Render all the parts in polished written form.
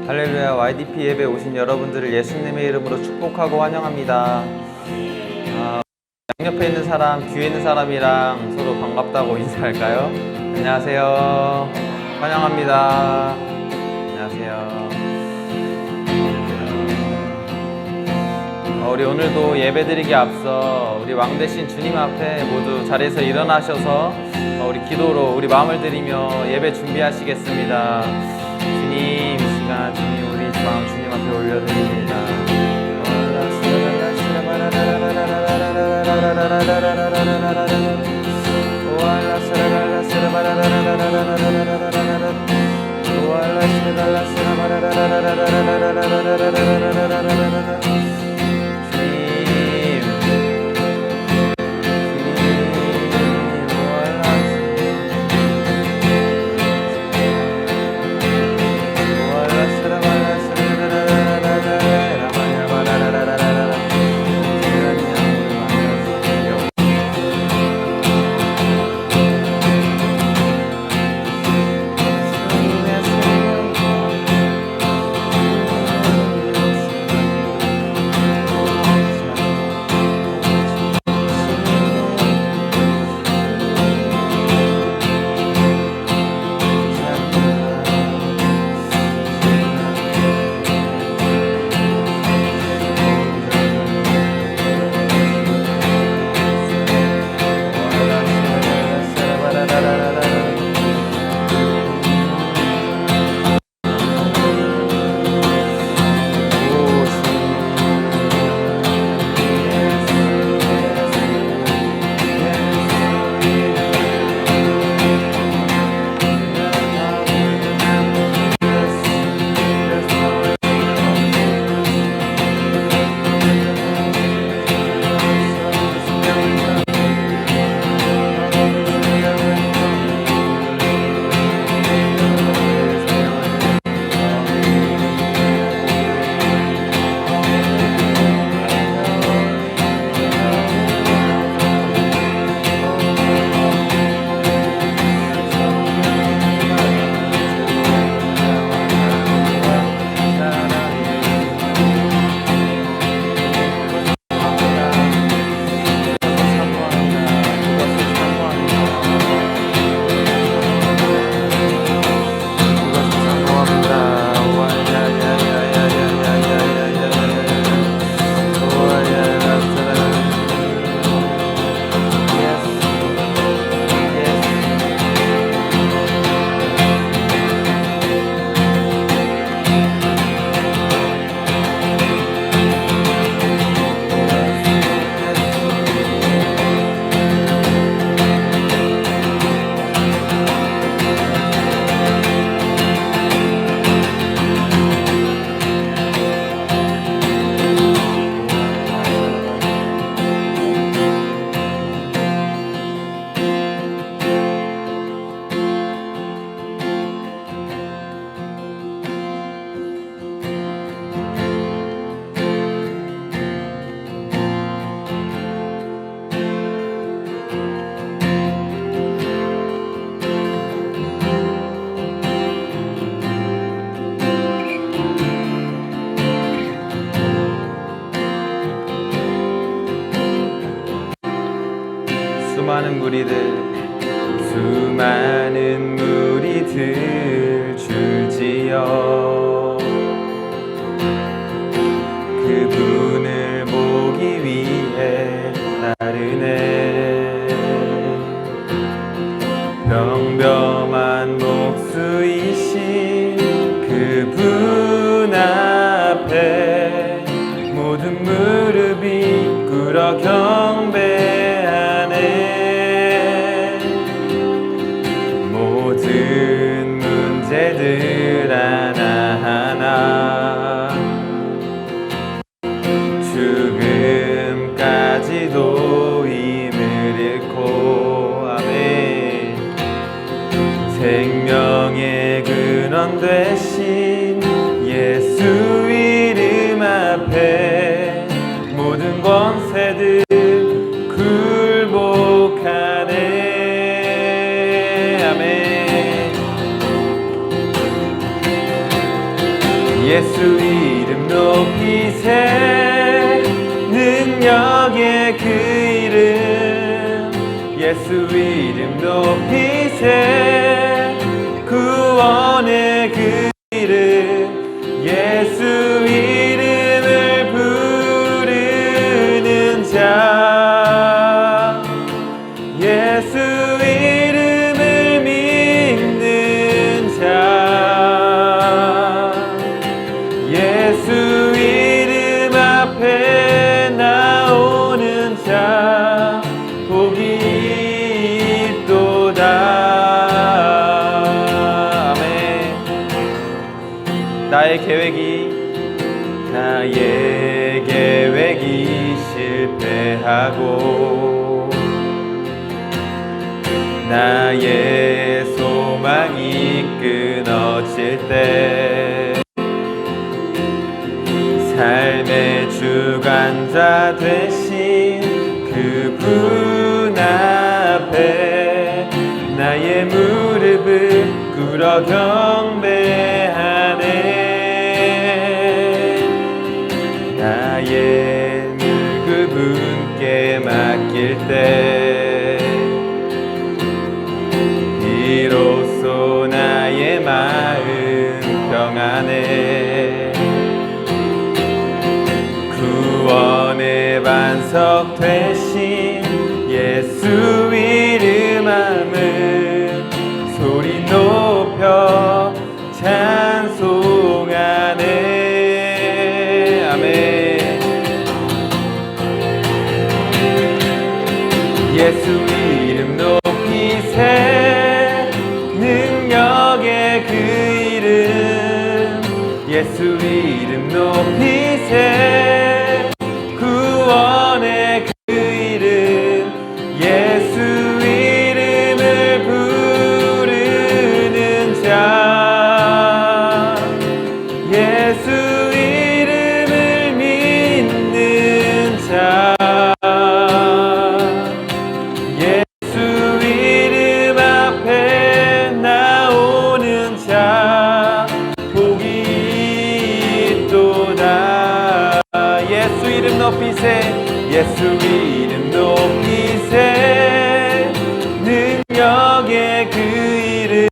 할렐루야. YDP 예배 오신 여러분들을 예수님의 이름으로 축복하고 환영합니다. 양옆에 있는 사람, 뒤에 있는 사람이랑 서로 반갑다고 인사할까요? 안녕하세요. 환영합니다. 안녕하세요. 우리 오늘도 예배드리기 앞서 우리 왕 되신 주님 앞에 모두 자리에서 일어나셔서 우리 기도로 우리 마음을 드리며 예배 준비하시겠습니다. 주님, 이 시간 주님 우리 마음 주님 앞에 올려드립니다. 수많은 무리들 줄지어 그분을 보기 위해 따르네. 평범한 목수이신 그분 앞에 모든 무릎이 꿇어 경배하네. 모든 문제들 하나 예수 이름 높이세 능력의 그 이름 예수 이름 높이세 구원의 그 이름 예수 이름을 부르는 자 예수 이름을 믿는 자 예수 이름 앞에 나오는 자 복이 있도다. 아멘. 나의 계획이 실패하고 나의 소망이 끊어질 때 삶의 주관자 되신 그분 앞에 나의 무릎을 꿇어 경배하네. 나의 늘 그분께 맡길 때 비로소 나의 마음 평안해. 구원의 반석 되신 예수 이름 함을 소리 높여 찬송하네. 아멘. 예수 이름 높이세 능력의 그 이름 예수 이름 높이세 구원의 그 이름 예수 이름을 부르는 자 예수 이름을 믿는 자 예수 이름 앞에 나오는 자 복이 있도다. 예수 이름 높이세 예수 이름 높이세 능력의 그 이름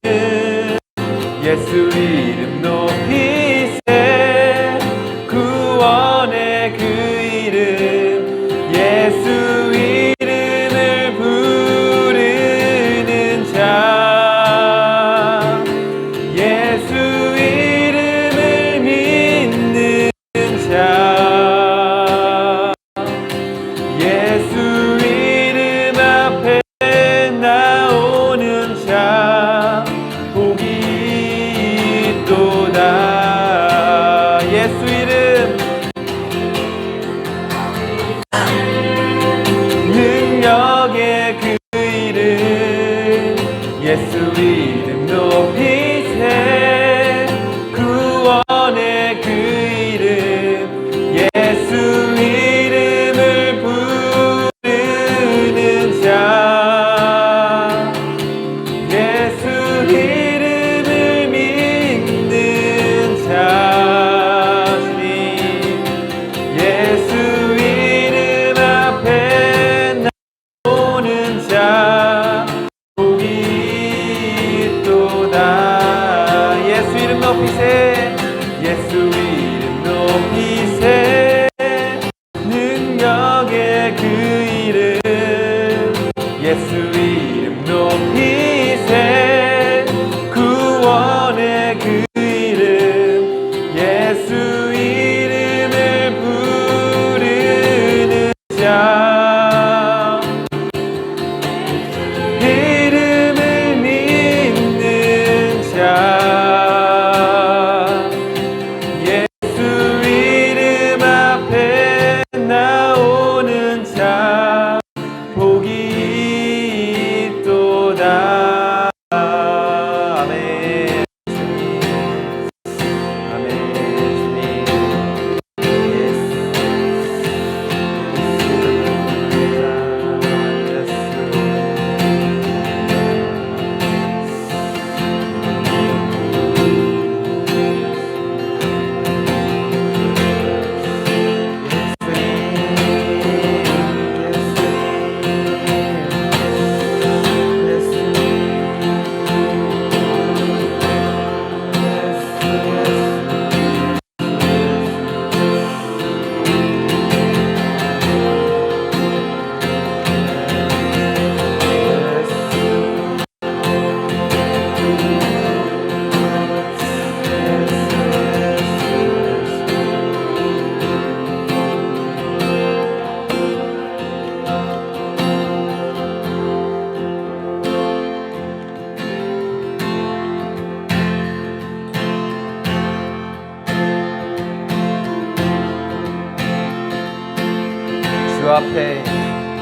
예수 이름 높이세 구원의 그 이름 예수 이름을 부르는 자 예수 이름을 믿는 자 예수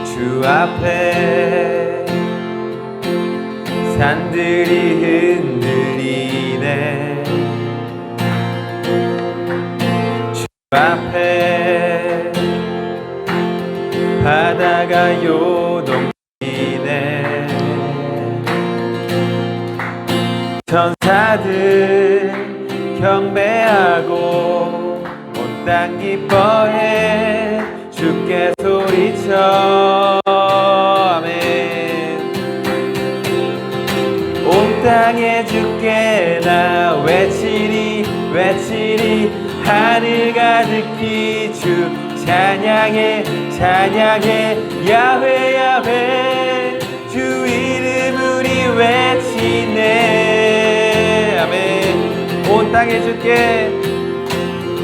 주 앞에 산들이 흔들리네. 주 앞에 바다가 요동치네. 천사들 경배하고 온 땅 기뻐해 주께 소리쳐. 아멘. 온 땅에 주께 나 외치리 외치리. 하늘 가득히 주 찬양해 찬양해. 야훼 야훼 주 이름 우리 외치네. 아멘. 온 땅에 주께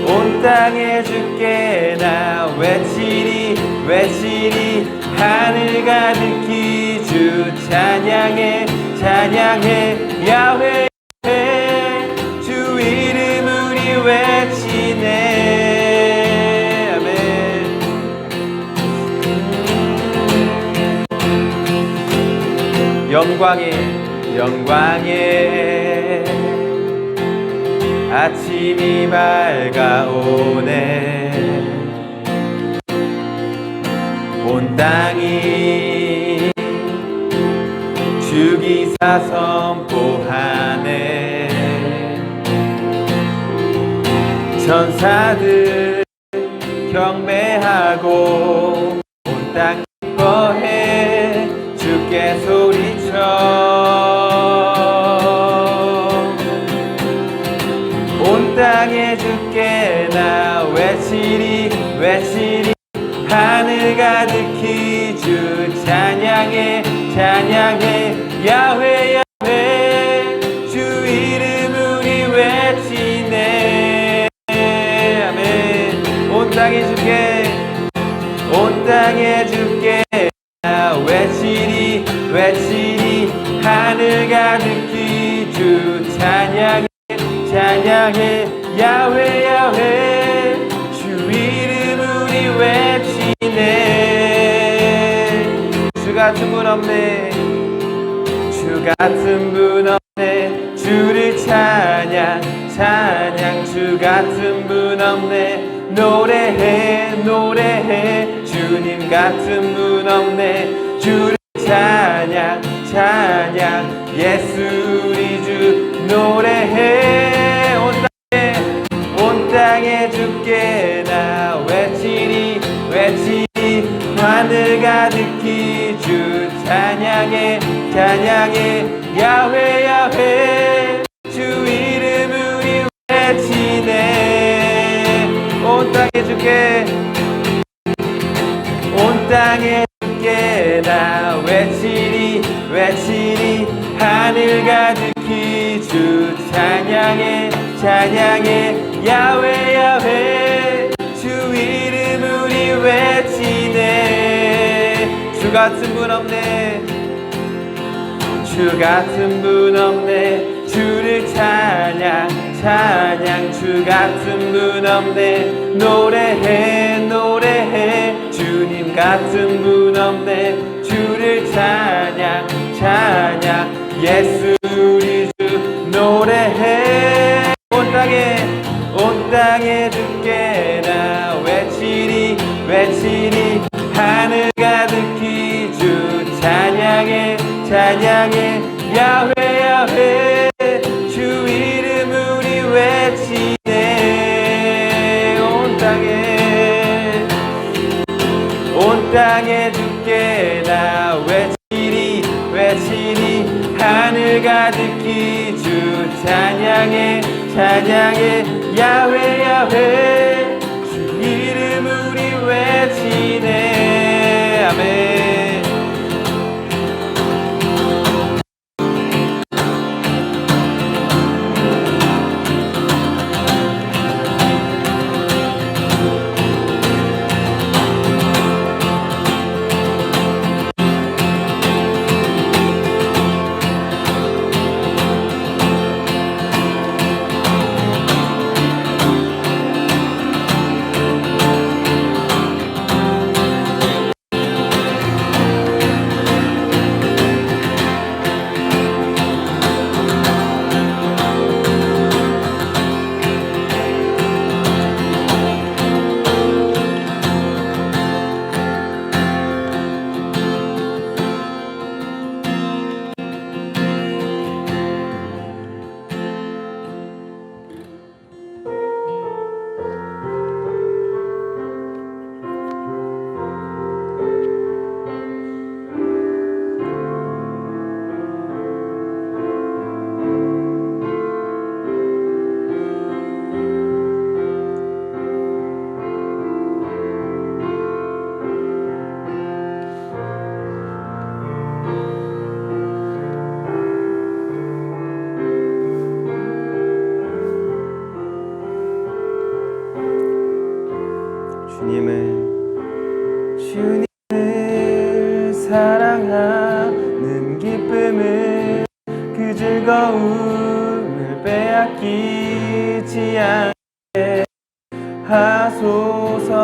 온 땅에 주께 나 외치리 외치리. 하늘 가득히 주 찬양해 찬양해. 야훼 야훼 주 이름 우리 외치네. 아멘. 영광에 영광에 아침이 밝아오네. 온 땅이 주기사 선포하네. 천사들 경배하고 온 땅 기뻐해 주께 소리쳐. 온 땅에 주께 나 외치리 외치리. 하늘 가득히 주 찬양해 찬양해. 야훼 야훼 주 이름 우리 외치네. 아멘. 온 땅에 주께 온 땅에 주께 나 외치리 외치리. 하늘 가득히 주 찬양해 찬양해. 야훼 야훼 주 이름 우리 외치네. 주 같은 분 없네. 주 같은 분 없네. 주를 찬양 찬양. 주 같은 분 없네. 노래해 노래해. 주님 같은 분 없네. 주를 찬양 찬양. 예수 우리 주 노래해. 온 땅에 주께 나 외치리 외치리. 하늘 가득히 주 찬양해 찬양해. 야훼 야훼 주 이름 우리 외치네. 온 땅에 주께 온 땅에 주께 나 외치리 외치리. 하늘 가득히 주 찬양해 찬양해. 야훼 야훼 주 이름 우리 외치네. 주 같은 분 없네. 주 같은 분 없네. 주를 찬양 찬양. 주 같은 분 없네. 노래해 노래해. 주님 같은 분 없네. 주를 찬양 찬양. 예수 우리 주 노래해. 온 땅에 주께 나 외치리 외치리. 하늘 가득히 주 찬양해 찬양해. 야훼 야훼 주 이름 우리 외치네. 온 땅에 주께 나 외치리 외치리. 하늘 가득히 주 찬양해 찬양해. 야훼 야훼 주 이름 우리 외치네. 아멘. 주님을 사랑하는 기쁨을 그 즐거움을 빼앗기지 않게 하소서.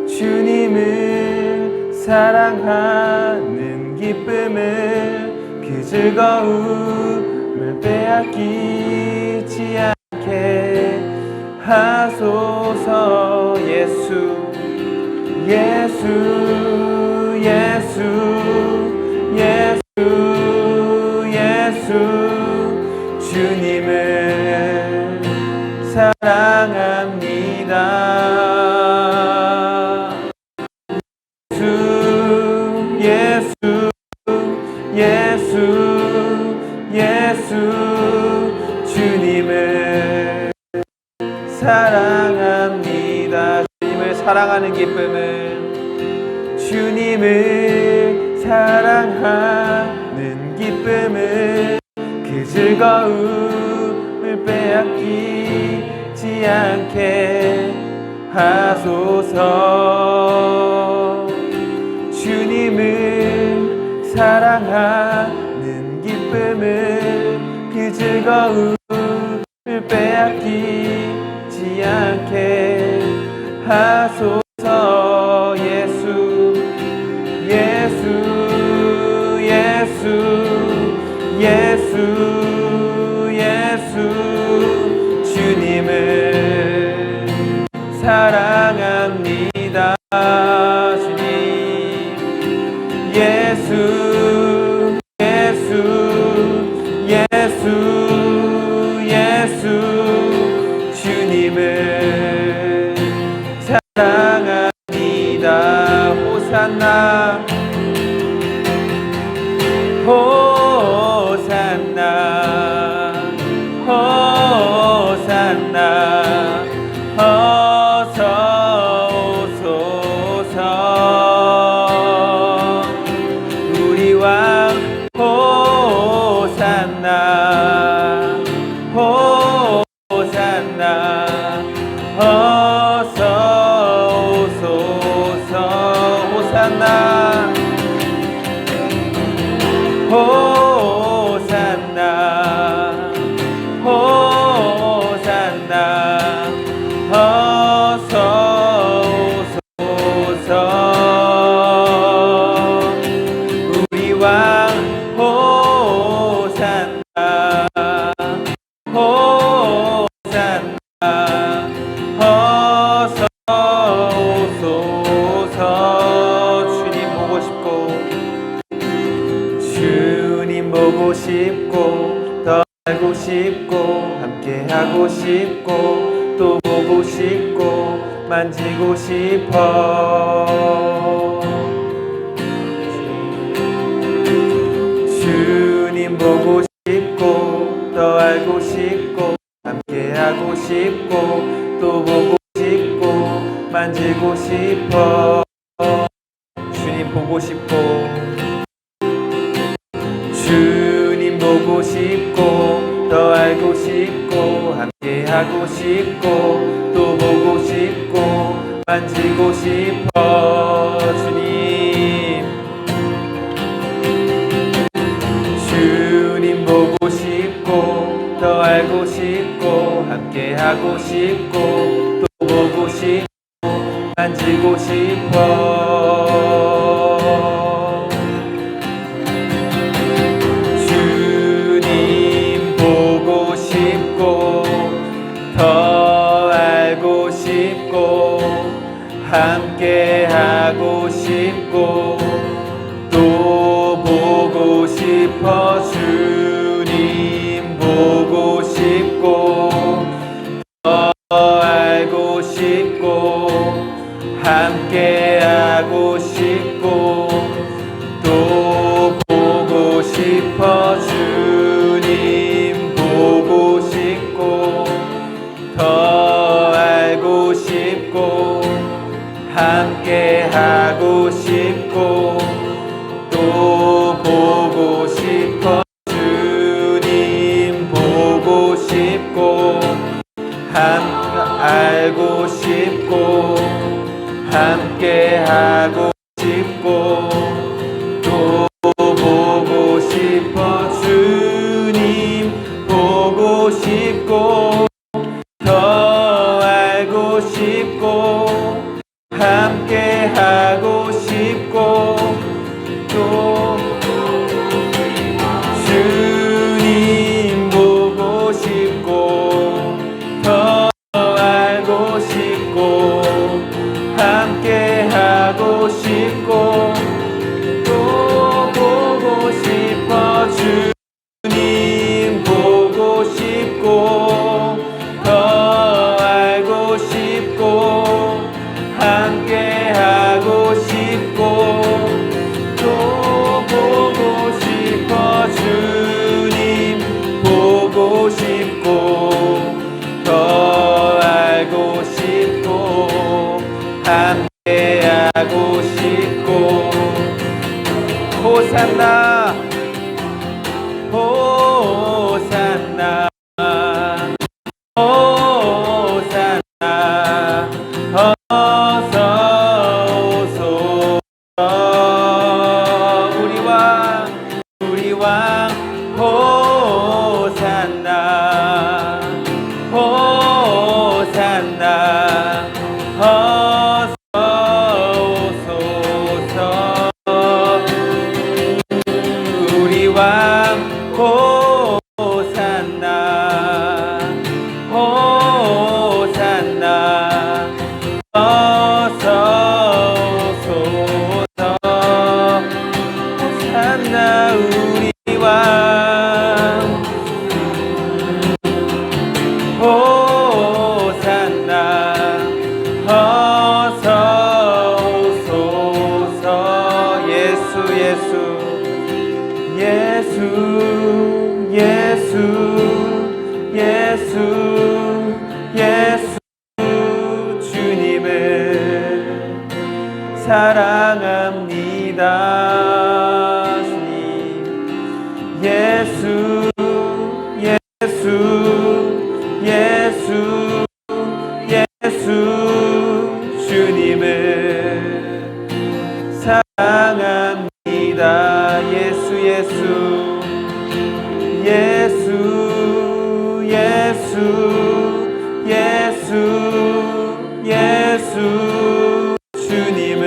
주님을 사랑하는 기쁨을 그 즐거움을 빼앗기지 않게 하소서. 예수 예수 예수 예수 예수 주님을 사랑합니다. 예수 예수 예수 주님을 사랑합니다. 주님을 사랑하는 기쁨을 주님을 사랑하는 기쁨을 그 즐거움을 빼앗기지 않게 하소서. 주님을 사랑하는 기쁨을 그 즐거움을 빼앗기지 않게 하소서. 예수 예수 예수 예수 예수 주님을 사랑합니다. 주님 예수 예수 예수 예수 주님을 사랑합니다. 호산나 호산나 호산나 어서 오소서. 우리 왕 호산나 호산나 어서 오소서. 호산나 호산나 호산나 어서 오소서. 우리 왕 호산나 호산나 어서 오소서. 주님 보고 싶고 주님 보고 싶고 더 알고 싶고 함께 하고 싶고 또 보고 싶고 만지고 싶어. 주님 보고 싶고 더 알고 싶고 함께 하고 싶고 또 보고 싶고 만지고 싶어. 주님 보고 싶고 주님 보고 싶고 더 알고 싶고 함께 하고 싶고 또 보고 싶고 만지고 싶어. 주님 보고 싶고 더 알고 싶고 함께 하고 싶고 또 보고 싶고 만지고 싶어. 주님 보고 싶고 더 알고 싶고 함께 하고 싶고 또 보고 싶어. 주님 보고 싶고 더 알고 싶고 함께 하고 싶고 또 보고 싶어. 주님 보고 싶고 더 알고 싶고 함께 하고 싶고 또 보고 싶어. 주님 보고 싶고 알고 싶고 함께 하고 싶고 또 보고 싶어 주님 보고 싶고 더 알고 싶고 함께 하고 싶고 또 주님 보고 싶고 더 알고 싶고 함께 하고 싶고 또 보고 싶어 주님 보고 싶고 더 알고 싶고 함께 하고 싶고 또 보고 싶어 주님 보고 싶고 더 알고 싶고 함께 하고 싶고 호산나 호산나 호산나 어서 오소서 우리 왕 호산나 호산나 어서 오소서 우리 왕 호산나 호산나 어서 오소서 호산나 우리 왕 호산나 어서 오소서 예수 예수 예수 예수 예수 예수 주님을 사랑합니다 주님 예수 예수 예수 예수 주님을 사랑합니다 예수 예수 예수 예수 예수 예수 주님을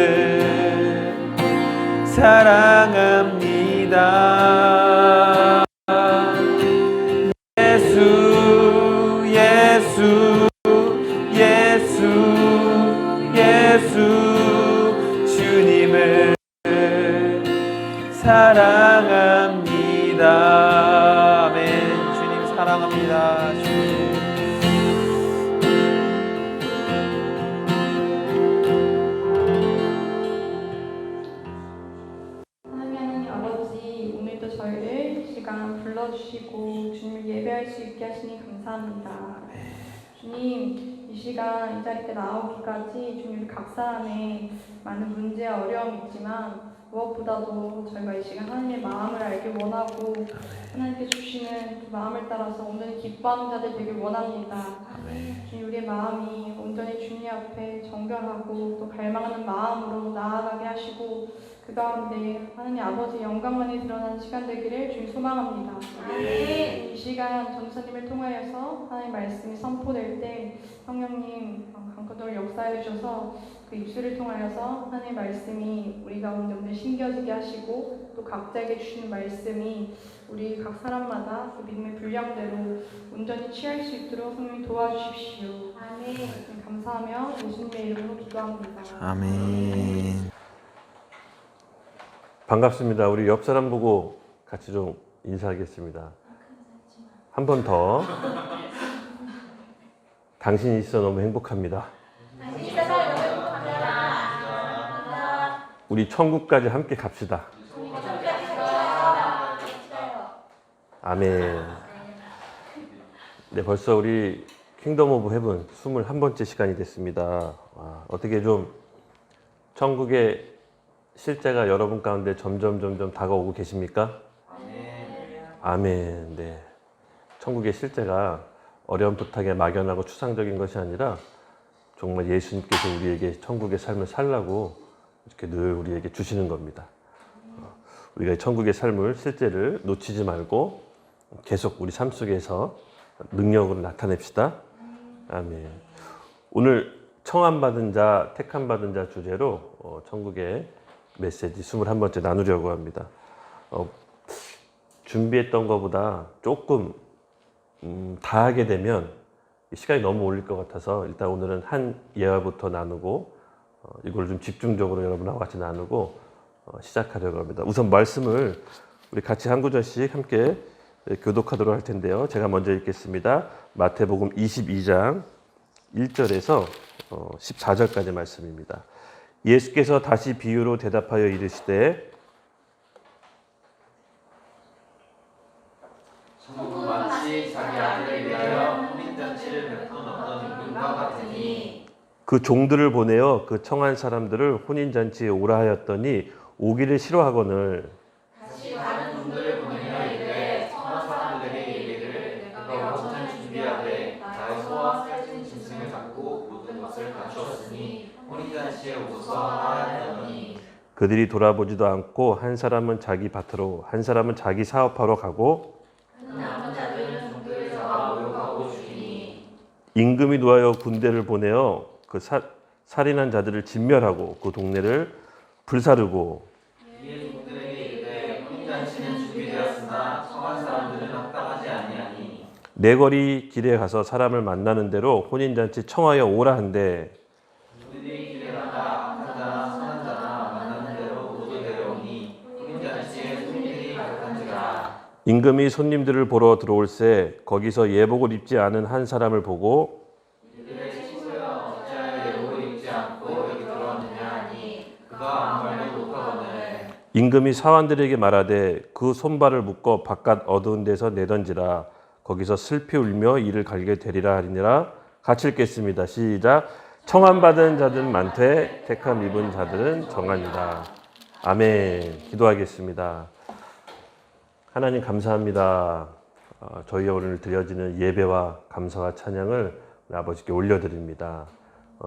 사랑합니다 예수 예수 예수 예수 주님을 사랑합니다 아멘 주님 사랑합니다 주님 하나님 아버지 오늘도 저희를 이 시간 불러주시고 주님을 예배할 수 있게 하시니 감사합니다. 주님 이 시간 이 자리에 나오기까지 주님 각 사람의 많은 문제와 어려움이 있지만 무엇보다도 저희가 이 시간 하나님의 마음을 알길 원하고 하나님께 주시는 그 마음을 따라서 온전히 기뻐하는 자들 되길 원합니다. 주님 우리의 마음이 온전히 주님 앞에 정결하고 또 갈망하는 마음으로 나아가게 하시고 그 가운데 하나님 아버지 영광만이 드러나는 시간 되기를 주님 소망합니다. 이 시간 전사님을 통하여서 하나님 말씀이 선포될 때 성령님 강건도를 역사해 주셔서 그 입술을 통하여서 하나님의 말씀이 우리 가운데 오늘 심겨지게 하시고 또 각자에게 주시는 말씀이 우리 각 사람마다 그 믿음의 분량대로 온전히 취할 수 있도록 성령님 도와주십시오. 아멘. 감사하며 예수님의 이름으로 기도합니다. 아멘. 반갑습니다. 우리 옆 사람 보고 같이 좀 인사하겠습니다. 한 번 더. 당신이 있어 너무 행복합니다. 우리 천국까지 함께 갑시다. 아멘. 네, 벌써 우리 킹덤 오브 헤븐 21번째 시간이 됐습니다. 와, 어떻게 좀 천국의 실제가 여러분 가운데 점점 다가오고 계십니까? 아멘. 네. 천국의 실제가 어렴풋하게 막연하고 추상적인 것이 아니라 정말 예수님께서 우리에게 천국의 삶을 살라고 이렇게 늘 우리에게 주시는 겁니다. 우리가 천국의 삶을 실제를 놓치지 말고 계속 우리 삶 속에서 능력으로 나타냅시다. 아멘. 오늘 청함받은 자, 택함받은 자 주제로 천국의 메시지 21번째 나누려고 합니다. 준비했던 것보다 조금 다 하게 되면 시간이 너무 올릴 것 같아서 일단 오늘은 한 예화부터 나누고 이걸 좀 집중적으로 여러분하고 같이 나누고 시작하려고 합니다. 우선 말씀을 우리 같이 한 구절씩 함께 교독하도록 할 텐데요. 제가 먼저 읽겠습니다. 마태복음 22장 1절에서 14절까지 말씀입니다. 예수께서 다시 비유로 대답하여 이르시되 천국은 마치 자기 아들을 위하여 혼인잔치를 베푼 어떤 임금과 같으니 그 종들을 보내어 그 청한 사람들을 혼인잔치에 오라 하였더니 오기를 싫어하거늘 다시 다른 종들을 보내며 이르되 청한 사람들에게 이르기를 내가 원천 준비하되 나의 소와 살찐 짐승을 잡고 모든 것을 갖추었으니 혼인잔치에 오소서 하였더니 그들이 돌아보지도 않고 한 사람은 자기 밭으로 한 사람은 자기 사업하러 가고 남은 자들은 종들을 잡아 모욕하고 죽이니 임금이 노하여 군대를 보내어 그 살인한 자들을 진멸하고 그 동네를 불사르고 이에 종들에게 이르되 혼인잔치는 준비되었으나 청한 사람들은 합당하지 아니하니 내거리 길에 가서 사람을 만나는 대로 혼인잔치 청하여 오라 한대 그들이 길에 가다 악한 자나 선한 자나 만나는 대로 모두 데려오니 혼인잔치에 손님들이 가득한지라 임금이 손님들을 보러 들어올새 거기서 예복을 입지 않은 한 사람을 보고 이들의 친구여 어찌하여 예복을 입지 않고 여기 들어왔느냐 하니 그가 아무 말도 못하거늘 임금이 사환들에게 말하되 그 손발을 묶어 바깥 어두운 데서 내던지라 거기서 슬피 울며 이를 갈게 되리라 하리니라. 같이 읽겠습니다. 시작. 청함받은 자들은 많되 택함 입은 자들은 정하니라. 아멘. 기도하겠습니다. 하나님 감사합니다. 저희 오늘 드려지는 예배와 감사와 찬양을 아버지께 올려드립니다.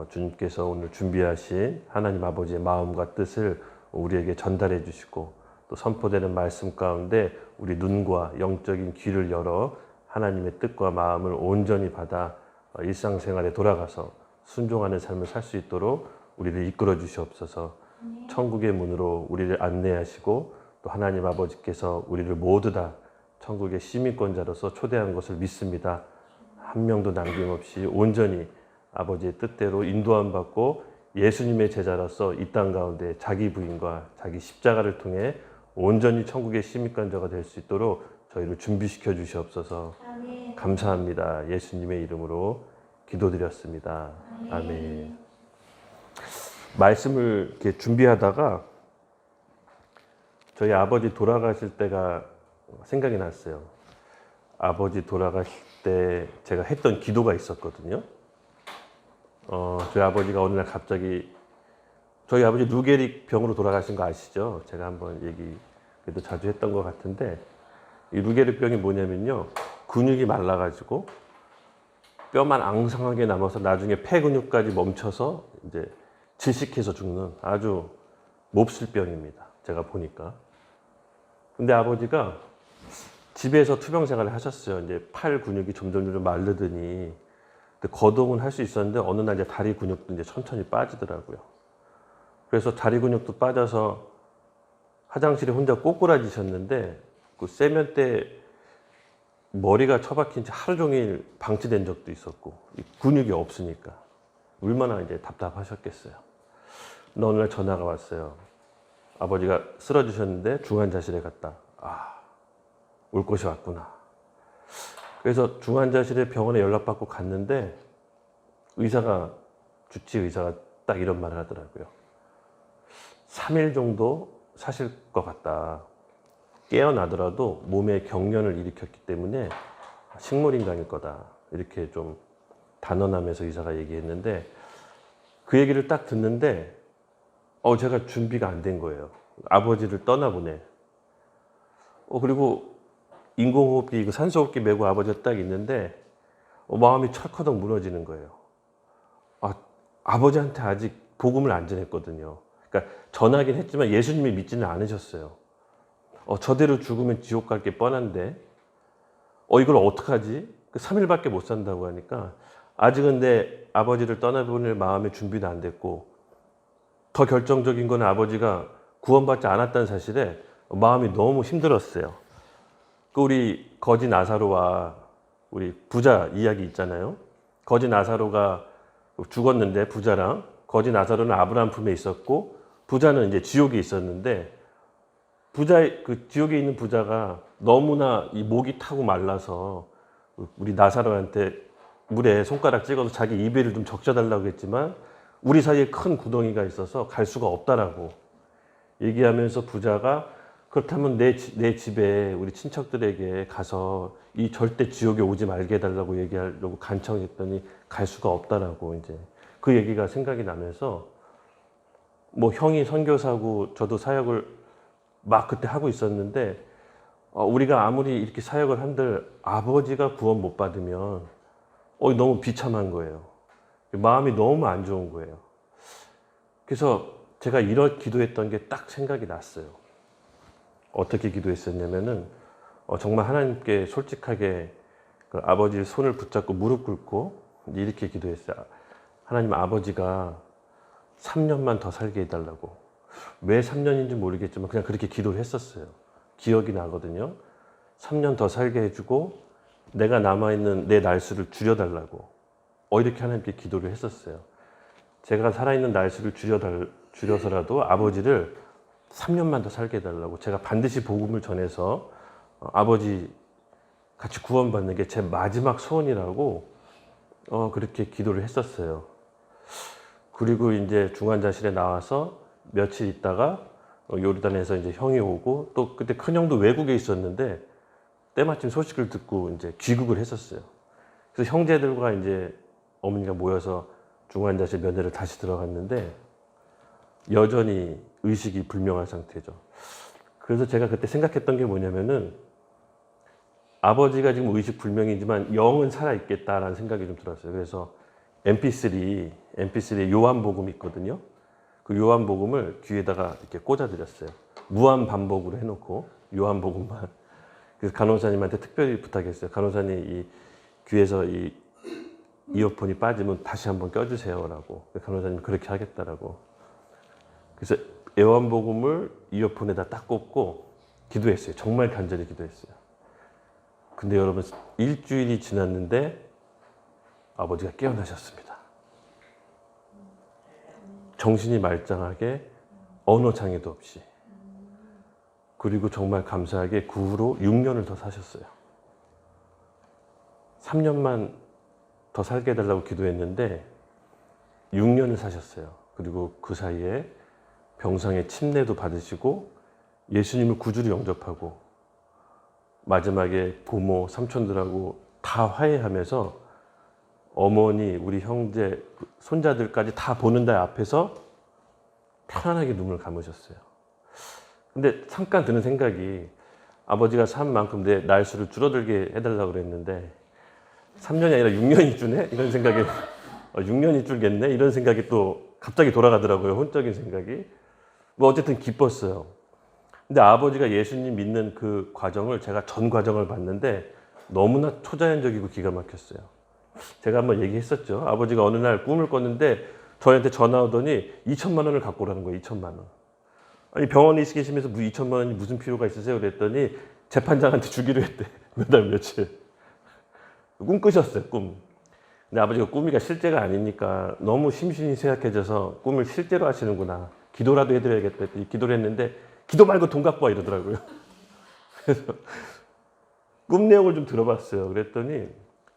주님께서 오늘 준비하신 하나님 아버지의 마음과 뜻을 우리에게 전달해 주시고 또 선포되는 말씀 가운데 우리 눈과 영적인 귀를 열어 하나님의 뜻과 마음을 온전히 받아 일상생활에 돌아가서 순종하는 삶을 살 수 있도록 우리를 이끌어 주시옵소서. 천국의 문으로 우리를 안내하시고 또 하나님 아버지께서 우리를 모두 다 천국의 시민권자로서 초대한 것을 믿습니다. 한 명도 남김없이 온전히 아버지의 뜻대로 인도함 받고 예수님의 제자로서 이 땅 가운데 자기 부인과 자기 십자가를 통해 온전히 천국의 시민권자가 될 수 있도록 저희를 준비시켜 주시옵소서. 아멘. 감사합니다. 예수님의 이름으로 기도드렸습니다. 아멘. 말씀을 이렇게 준비하다가 저희 아버지 돌아가실 때가 생각이 났어요. 아버지 돌아가실 때 제가 했던 기도가 있었거든요. 저희 아버지가 어느 날 갑자기 저희 아버지 루게릭 병으로 돌아가신 거 아시죠? 제가 한번 얘기 그래도 자주 했던 것 같은데 이 루게릭 병이 뭐냐면요. 근육이 말라가지고 뼈만 앙상하게 남아서 나중에 폐 근육까지 멈춰서 이제 질식해서 죽는 아주 몹쓸 병입니다. 제가 보니까. 근데 아버지가 집에서 투병 생활을 하셨어요. 이제 팔 근육이 점점 마르더니 거동은 할 수 있었는데 어느 날 이제 다리 근육도 이제 천천히 빠지더라고요. 그래서 다리 근육도 빠져서 화장실에 혼자 꼬꾸라지셨는데 그 세면대 머리가 처박힌 지 하루 종일 방치된 적도 있었고 근육이 없으니까 얼마나 이제 답답하셨겠어요. 근데 어느 날 전화가 왔어요. 아버지가 쓰러지셨는데 중환자실에 갔다. 올 것이 왔구나. 그래서 중환자실에 병원에 연락받고 갔는데 주치 의사가 딱 이런 말을 하더라고요. 3일 정도 사실 것 같다. 깨어나더라도 몸에 경련을 일으켰기 때문에 식물인간일 거다. 이렇게 좀 단언하면서 의사가 얘기했는데 그 얘기를 딱 듣는데 제가 준비가 안 된 거예요. 아버지를 떠나보내. 그리고 인공호흡기, 산소호흡기 메고 아버지가 딱 있는데 마음이 철커덕 무너지는 거예요. 아버지한테 아직 복음을 안 전했거든요. 그러니까 전하긴 했지만 예수님이 믿지는 않으셨어요. 저대로 죽으면 지옥 갈 게 뻔한데 이걸 어떡하지? 3일밖에 못 산다고 하니까 아직은 내 아버지를 떠나보낼 마음의 준비도 안 됐고, 더 결정적인 건 아버지가 구원받지 않았다는 사실에 마음이 너무 힘들었어요. 우리 거지 나사로와 우리 부자 이야기 있잖아요. 거지 나사로가 죽었는데 부자랑, 거지 나사로는 아브라함 품에 있었고 부자는 이제 지옥에 있었는데, 그 지옥에 있는 부자가 너무나 이 목이 타고 말라서 우리 나사로한테 물에 손가락 찍어서 자기 이배를 좀 적셔달라고 했지만 우리 사이에 큰 구덩이가 있어서 갈 수가 없다라고 얘기하면서, 부자가 그렇다면 내 집에 우리 친척들에게 가서 이 절대 지옥에 오지 말게 해달라고 얘기하려고 간청했더니 갈 수가 없다라고, 이제 그 얘기가 생각이 나면서, 형이 선교사고 저도 사역을 막 그때 하고 있었는데, 우리가 아무리 이렇게 사역을 한들 아버지가 구원 못 받으면 너무 비참한 거예요. 마음이 너무 안 좋은 거예요. 그래서 제가 이런 기도했던 게 딱 생각이 났어요. 어떻게 기도했었냐면은, 정말 하나님께 솔직하게 그 아버지의 손을 붙잡고 무릎 꿇고 이렇게 기도했어요. 하나님, 아버지가 3년만 더 살게 해달라고. 왜 3년인지 모르겠지만 그냥 그렇게 기도를 했었어요. 기억이 나거든요. 3년 더 살게 해주고 내가 남아있는 내 날수를 줄여달라고 이렇게 하나님께 기도를 했었어요. 제가 살아있는 날수를 줄여서라도 아버지를 3년만 더 살게 해달라고, 제가 반드시 복음을 전해서 아버지 같이 구원받는 게 제 마지막 소원이라고 그렇게 기도를 했었어요. 그리고 이제 중환자실에 나와서 며칠 있다가 요르단에서 이제 형이 오고, 또 그때 큰형도 외국에 있었는데 때마침 소식을 듣고 이제 귀국을 했었어요. 그래서 형제들과 이제 어머니가 모여서 중환자실 면회를 다시 들어갔는데 여전히 의식이 불명한 상태죠. 그래서 제가 그때 생각했던 게 뭐냐면은, 아버지가 지금 의식 불명이지만 영은 살아있겠다라는 생각이 좀 들었어요. 그래서 MP3에 요한복음이 있거든요. 그 요한복음을 귀에다가 이렇게 꽂아드렸어요. 무한 반복으로 해놓고 요한복음만. 그래서 간호사님한테 특별히 부탁했어요. 간호사님, 이 귀에서 이 이어폰이 빠지면 다시 한번 껴주세요라고. 간호사님 그렇게 하겠다라고. 그래서 요한복음을 이어폰에다 딱 꽂고 기도했어요. 정말 간절히 기도했어요. 근데 여러분, 일주일이 지났는데 아버지가 깨어나셨습니다. 정신이 말짱하게 언어 장애도 없이. 그리고 정말 감사하게 그 후로 6년을 더 사셨어요. 3년만 더 살게 해달라고 기도했는데 6년을 사셨어요. 그리고 그 사이에 병상에 침례도 받으시고 예수님을 구주로 영접하고, 마지막에 고모, 삼촌들하고 다 화해하면서 어머니, 우리 형제, 손자들까지 다 보는 날 앞에서 편안하게 눈을 감으셨어요. 근데 잠깐 드는 생각이, 아버지가 산 만큼 내 날수를 줄어들게 해달라고 그랬는데 3년이 아니라 6년이 주네? 이런 생각이 6년이 줄겠네? 이런 생각이 또 갑자기 돌아가더라고요. 혼적인 생각이. 어쨌든 기뻤어요. 근데 아버지가 예수님 믿는 그 과정을, 제가 전 과정을 봤는데 너무나 초자연적이고 기가 막혔어요. 제가 한번 얘기했었죠. 아버지가 어느 날 꿈을 꿨는데 저희한테 전화 오더니 2천만 원을 갖고 오라는 거예요. 2천만 원. 아니, 병원에 계시면서 2천만 원이 무슨 필요가 있으세요? 그랬더니 재판장한테 주기로 했대. 몇 달 며칠. 꿈 꾸셨어요. 꿈. 근데 아버지가 꿈이가 실제가 아니니까 너무 심신이 쇠약해져서 꿈을 실제로 하시는구나. 기도라도 해드려야겠다 했더니 기도를 했는데 기도 말고 돈 갖고 와 이러더라고요. 그래서 꿈 내용을 좀 들어봤어요. 그랬더니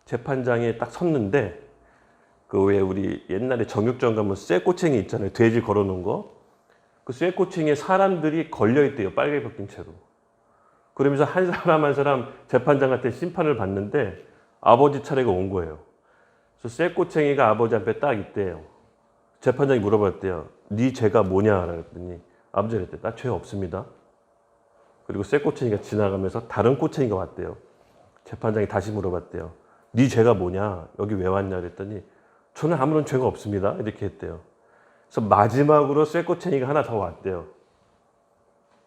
재판장에 딱 섰는데, 그 왜 우리 옛날에 정육점 가면 쇠꼬챙이 있잖아요. 돼지 걸어놓은 거. 그 쇠꼬챙이에 사람들이 걸려있대요. 빨개 벗긴 채로. 그러면서 한 사람 한 사람 재판장한테 심판을 받는데 아버지 차례가 온 거예요. 그래서 쇠꼬챙이가 아버지 앞에 딱 있대요. 재판장이 물어봤대요. 네 죄가 뭐냐? 그랬더니 아버지가 그랬대요. 나 죄 없습니다. 그리고 쇠꼬챙이가 지나가면서 다른 꼬챙이가 왔대요. 재판장이 다시 물어봤대요. 네 죄가 뭐냐? 여기 왜 왔냐? 그랬더니 저는 아무런 죄가 없습니다. 이렇게 했대요. 그래서 마지막으로 쇠꼬챙이가 하나 더 왔대요.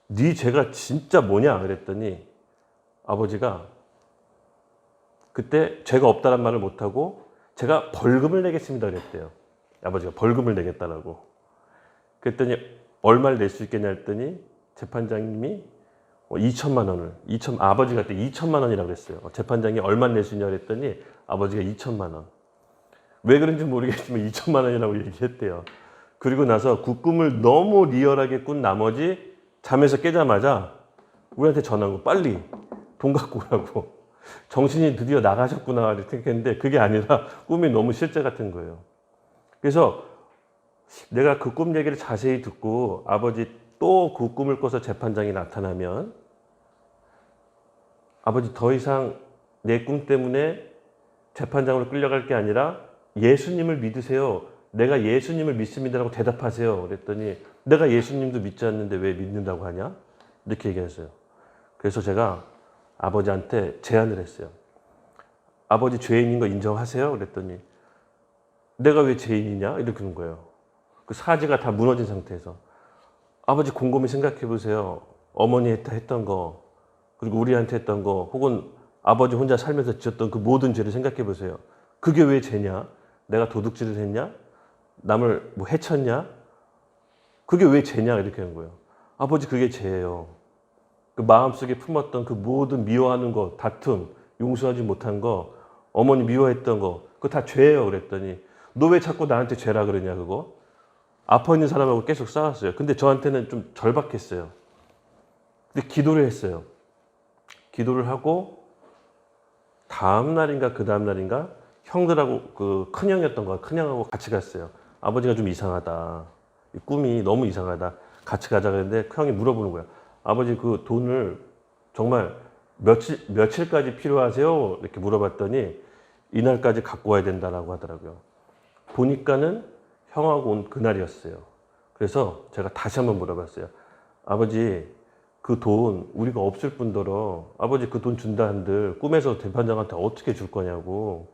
네 죄가 진짜 뭐냐? 그랬더니 아버지가 그때 죄가 없다는 말을 못하고 제가 벌금을 내겠습니다. 그랬대요. 아버지가 벌금을 내겠다라고. 그랬더니 얼마를 낼 수 있겠냐 했더니 재판장님이 2천만 원을, 아버지가 그때 2천만 원이라고 그랬어요. 재판장이 얼마를 낼 수 있냐 그랬더니 아버지가 2천만 원. 왜 그런지 모르겠지만 2천만 원이라고 얘기했대요. 그리고 나서 그 꿈을 너무 리얼하게 꾼 나머지 잠에서 깨자마자 우리한테 전화한 거 빨리 돈 갖고 오라고. 정신이 드디어 나가셨구나 이렇게 생각했는데 그게 아니라 꿈이 너무 실제 같은 거예요. 그래서 내가 그 꿈 얘기를 자세히 듣고 아버지 또 그 꿈을 꿔서 재판장이 나타나면 아버지 더 이상 내 꿈 때문에 재판장으로 끌려갈 게 아니라 예수님을 믿으세요. 내가 예수님을 믿습니다라고 대답하세요. 그랬더니 내가 예수님도 믿지 않는데 왜 믿는다고 하냐? 이렇게 얘기했어요. 그래서 제가 아버지한테 제안을 했어요. 아버지 죄인인 거 인정하세요? 그랬더니 내가 왜 죄인이냐? 이렇게 그런 거예요. 그 사지가 다 무너진 상태에서. 아버지 곰곰이 생각해 보세요. 어머니 했던 거, 그리고 우리한테 했던 거, 혹은 아버지 혼자 살면서 지었던 그 모든 죄를 생각해 보세요. 그게 왜 죄냐? 내가 도둑질을 했냐? 남을 뭐 해쳤냐? 그게 왜 죄냐? 이렇게 하는 거예요. 아버지 그게 죄예요. 그 마음속에 품었던 그 모든 미워하는 거, 다툼, 용서하지 못한 거, 어머니 미워했던 거, 그거 다 죄예요. 그랬더니 너 왜 자꾸 나한테 죄라 그러냐 그거? 아파 있는 사람하고 계속 싸웠어요. 근데 저한테는 좀 절박했어요. 근데 기도를 했어요. 기도를 하고 다음 날인가 그 다음 날인가 형들하고 그 큰형이었던 거야. 큰형하고 같이 갔어요. 아버지가 좀 이상하다. 이 꿈이 너무 이상하다. 같이 가자 그랬는데 형이 물어보는 거야. 아버지 그 돈을 정말 며칠까지 필요하세요? 이렇게 물어봤더니 이날까지 갖고 와야 된다라고 하더라고요. 보니까는 형하고 온 그날이었어요. 그래서 제가 다시 한번 물어봤어요. 아버지 그 돈 우리가 없을 뿐더러 아버지 그 돈 준다 한들 꿈에서 재판장한테 어떻게 줄 거냐고.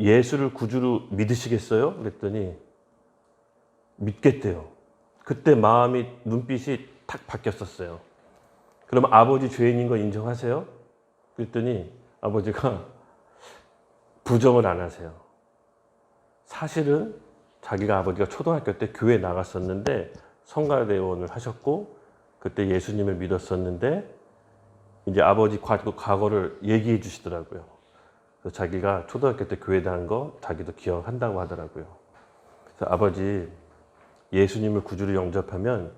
예수를 구주로 믿으시겠어요? 그랬더니 믿겠대요. 그때 마음이 눈빛이 탁 바뀌었었어요. 그럼 아버지 죄인인 거 인정하세요? 그랬더니 아버지가 부정을 안 하세요. 사실은 자기가 아버지가 초등학교 때 교회 나갔었는데 성가대원을 하셨고 그때 예수님을 믿었었는데 이제 아버지 과거를 얘기해 주시더라고요. 그래서 자기가 초등학교 때 교회 다닌 거 자기도 기억한다고 하더라고요. 그래서 아버지 예수님을 구주로 영접하면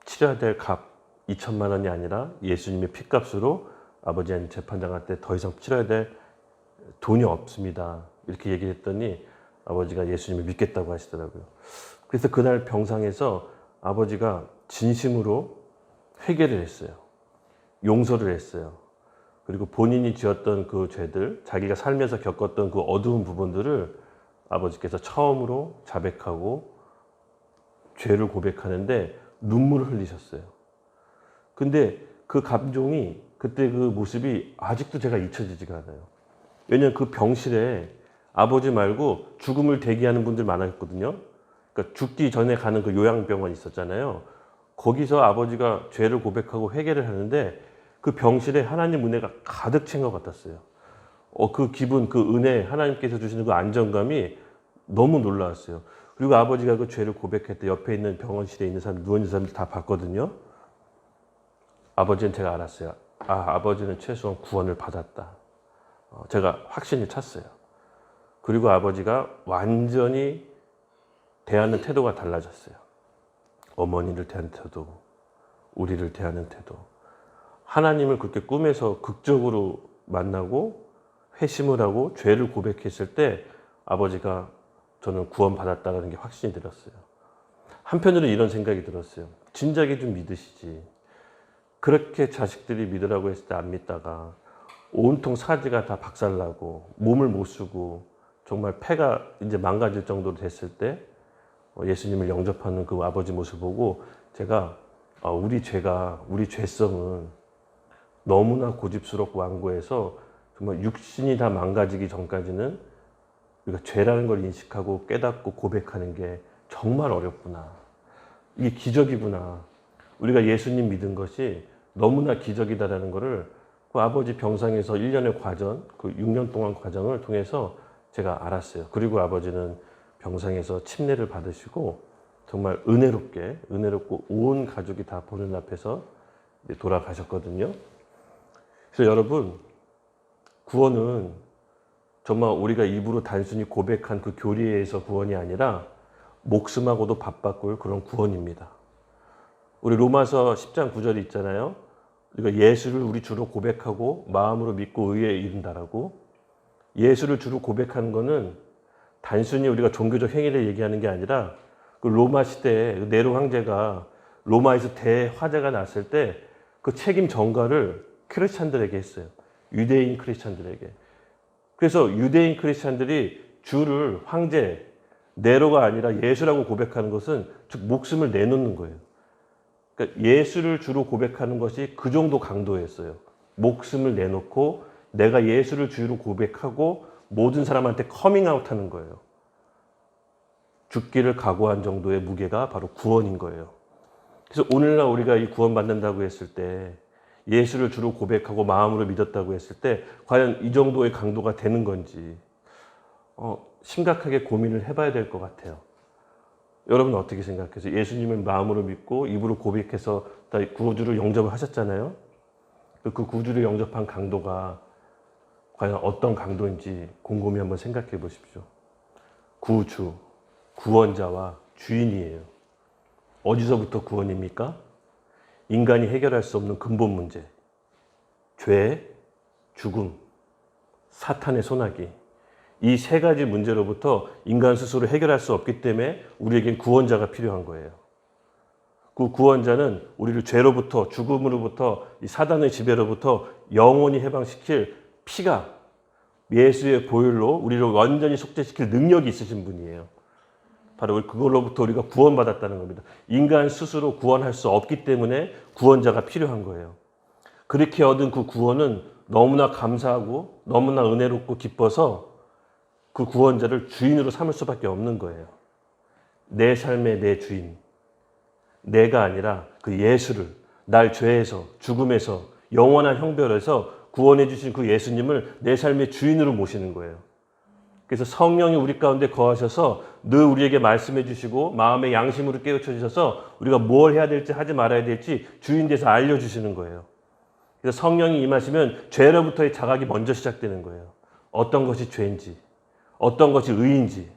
치러야 될 값 2천만 원이 아니라 예수님의 피값으로 아버지한테 재판장한테 더 이상 치러야 될 돈이 없습니다. 이렇게 얘기했더니 아버지가 예수님을 믿겠다고 하시더라고요. 그래서 그날 병상에서 아버지가 진심으로 회개를 했어요. 용서를 했어요. 그리고 본인이 지었던 그 죄들, 자기가 살면서 겪었던 그 어두운 부분들을 아버지께서 처음으로 자백하고 죄를 고백하는데 눈물을 흘리셨어요. 근데 그 감정이 그때 그 모습이 아직도 제가 잊혀지지가 않아요. 왜냐하면 그 병실에 아버지 말고 죽음을 대기하는 분들 많았거든요. 그러니까 죽기 전에 가는 그 요양병원 있었잖아요. 거기서 아버지가 죄를 고백하고 회개를 하는데 그 병실에 하나님 은혜가 가득 찬 것 같았어요. 그 기분, 그 은혜, 하나님께서 주시는 그 안정감이 너무 놀라웠어요. 그리고 아버지가 그 죄를 고백할 때 옆에 있는 병원실에 있는 사람, 누워있는 사람들 다 봤거든요. 아버지는 제가 알았어요. 아버지는 최소한 구원을 받았다. 제가 확신이 찼어요. 그리고 아버지가 완전히 대하는 태도가 달라졌어요. 어머니를 대하는 태도, 우리를 대하는 태도. 하나님을 그렇게 꿈에서 극적으로 만나고 회심을 하고 죄를 고백했을 때 아버지가 저는 구원받았다는 게 확신이 들었어요. 한편으로 이런 생각이 들었어요. 진작에 좀 믿으시지. 그렇게 자식들이 믿으라고 했을 때 안 믿다가 온통 사지가 다 박살나고 몸을 못 쓰고 정말 폐가 이제 망가질 정도로 됐을 때 예수님을 영접하는 그 아버지 모습을 보고 제가 우리 죄성은 너무나 고집스럽고 완고해서 정말 육신이 다 망가지기 전까지는 우리가 죄라는 걸 인식하고 깨닫고 고백하는 게 정말 어렵구나. 이게 기적이구나. 우리가 예수님 믿은 것이 너무나 기적이다라는 것을 그 아버지 병상에서 1년의 과정, 그 6년 동안 과정을 통해서 제가 알았어요. 그리고 아버지는 병상에서 침례를 받으시고 정말 은혜롭고 온 가족이 다 보는 앞에서 돌아가셨거든요. 그래서 여러분, 구원은 정말 우리가 입으로 단순히 고백한 그 교리에서 구원이 아니라 목숨하고도 맞바꿀 그런 구원입니다. 우리 로마서 10장 9절이 있잖아요. 우리가 예수를 우리 주로 고백하고 마음으로 믿고 의에 이른다라고. 예수를 주로 고백하는 것은 단순히 우리가 종교적 행위를 얘기하는 게 아니라 그 로마 시대에 네로 황제가 로마에서 대화재가 났을 때 그 책임 전가를 크리스찬들에게 했어요. 유대인 크리스찬들에게. 그래서 유대인 크리스찬들이 주를 황제, 네로가 아니라 예수라고 고백하는 것은 즉 목숨을 내놓는 거예요. 그러니까 예수를 주로 고백하는 것이 그 정도 강도였어요. 목숨을 내놓고 내가 예수를 주로 고백하고 모든 사람한테 커밍아웃하는 거예요. 죽기를 각오한 정도의 무게가 바로 구원인 거예요. 그래서 오늘날 우리가 이 구원받는다고 했을 때 예수를 주로 고백하고 마음으로 믿었다고 했을 때 과연 이 정도의 강도가 되는 건지 심각하게 고민을 해봐야 될 것 같아요. 여러분 어떻게 생각해서 예수님을 마음으로 믿고 입으로 고백해서 다 구주를 영접을 하셨잖아요. 그 구주를 영접한 강도가 과연 어떤 강도인지 곰곰이 한번 생각해 보십시오. 구주, 구원자와 주인이에요. 어디서부터 구원입니까? 인간이 해결할 수 없는 근본 문제. 죄, 죽음, 사탄의 소나기. 이 세 가지 문제로부터 인간 스스로 해결할 수 없기 때문에 우리에겐 구원자가 필요한 거예요. 그 구원자는 우리를 죄로부터, 죽음으로부터, 이 사단의 지배로부터 영원히 해방시킬 피가 예수의 보혈로 우리를 완전히 속죄시킬 능력이 있으신 분이에요. 바로 그걸로부터 우리가 구원받았다는 겁니다. 인간 스스로 구원할 수 없기 때문에 구원자가 필요한 거예요. 그렇게 얻은 그 구원은 너무나 감사하고 너무나 은혜롭고 기뻐서 그 구원자를 주인으로 삼을 수밖에 없는 거예요. 내 삶의 내 주인. 내가 아니라 그 예수를 날 죄에서 죽음에서 영원한 형벌에서 구원해 주신 그 예수님을 내 삶의 주인으로 모시는 거예요. 그래서 성령이 우리 가운데 거하셔서 늘 우리에게 말씀해 주시고 마음의 양심으로 깨우쳐 주셔서 우리가 뭘 해야 될지 하지 말아야 될지 주인 돼서 알려주시는 거예요. 그래서 성령이 임하시면 죄로부터의 자각이 먼저 시작되는 거예요. 어떤 것이 죄인지, 어떤 것이 의인지.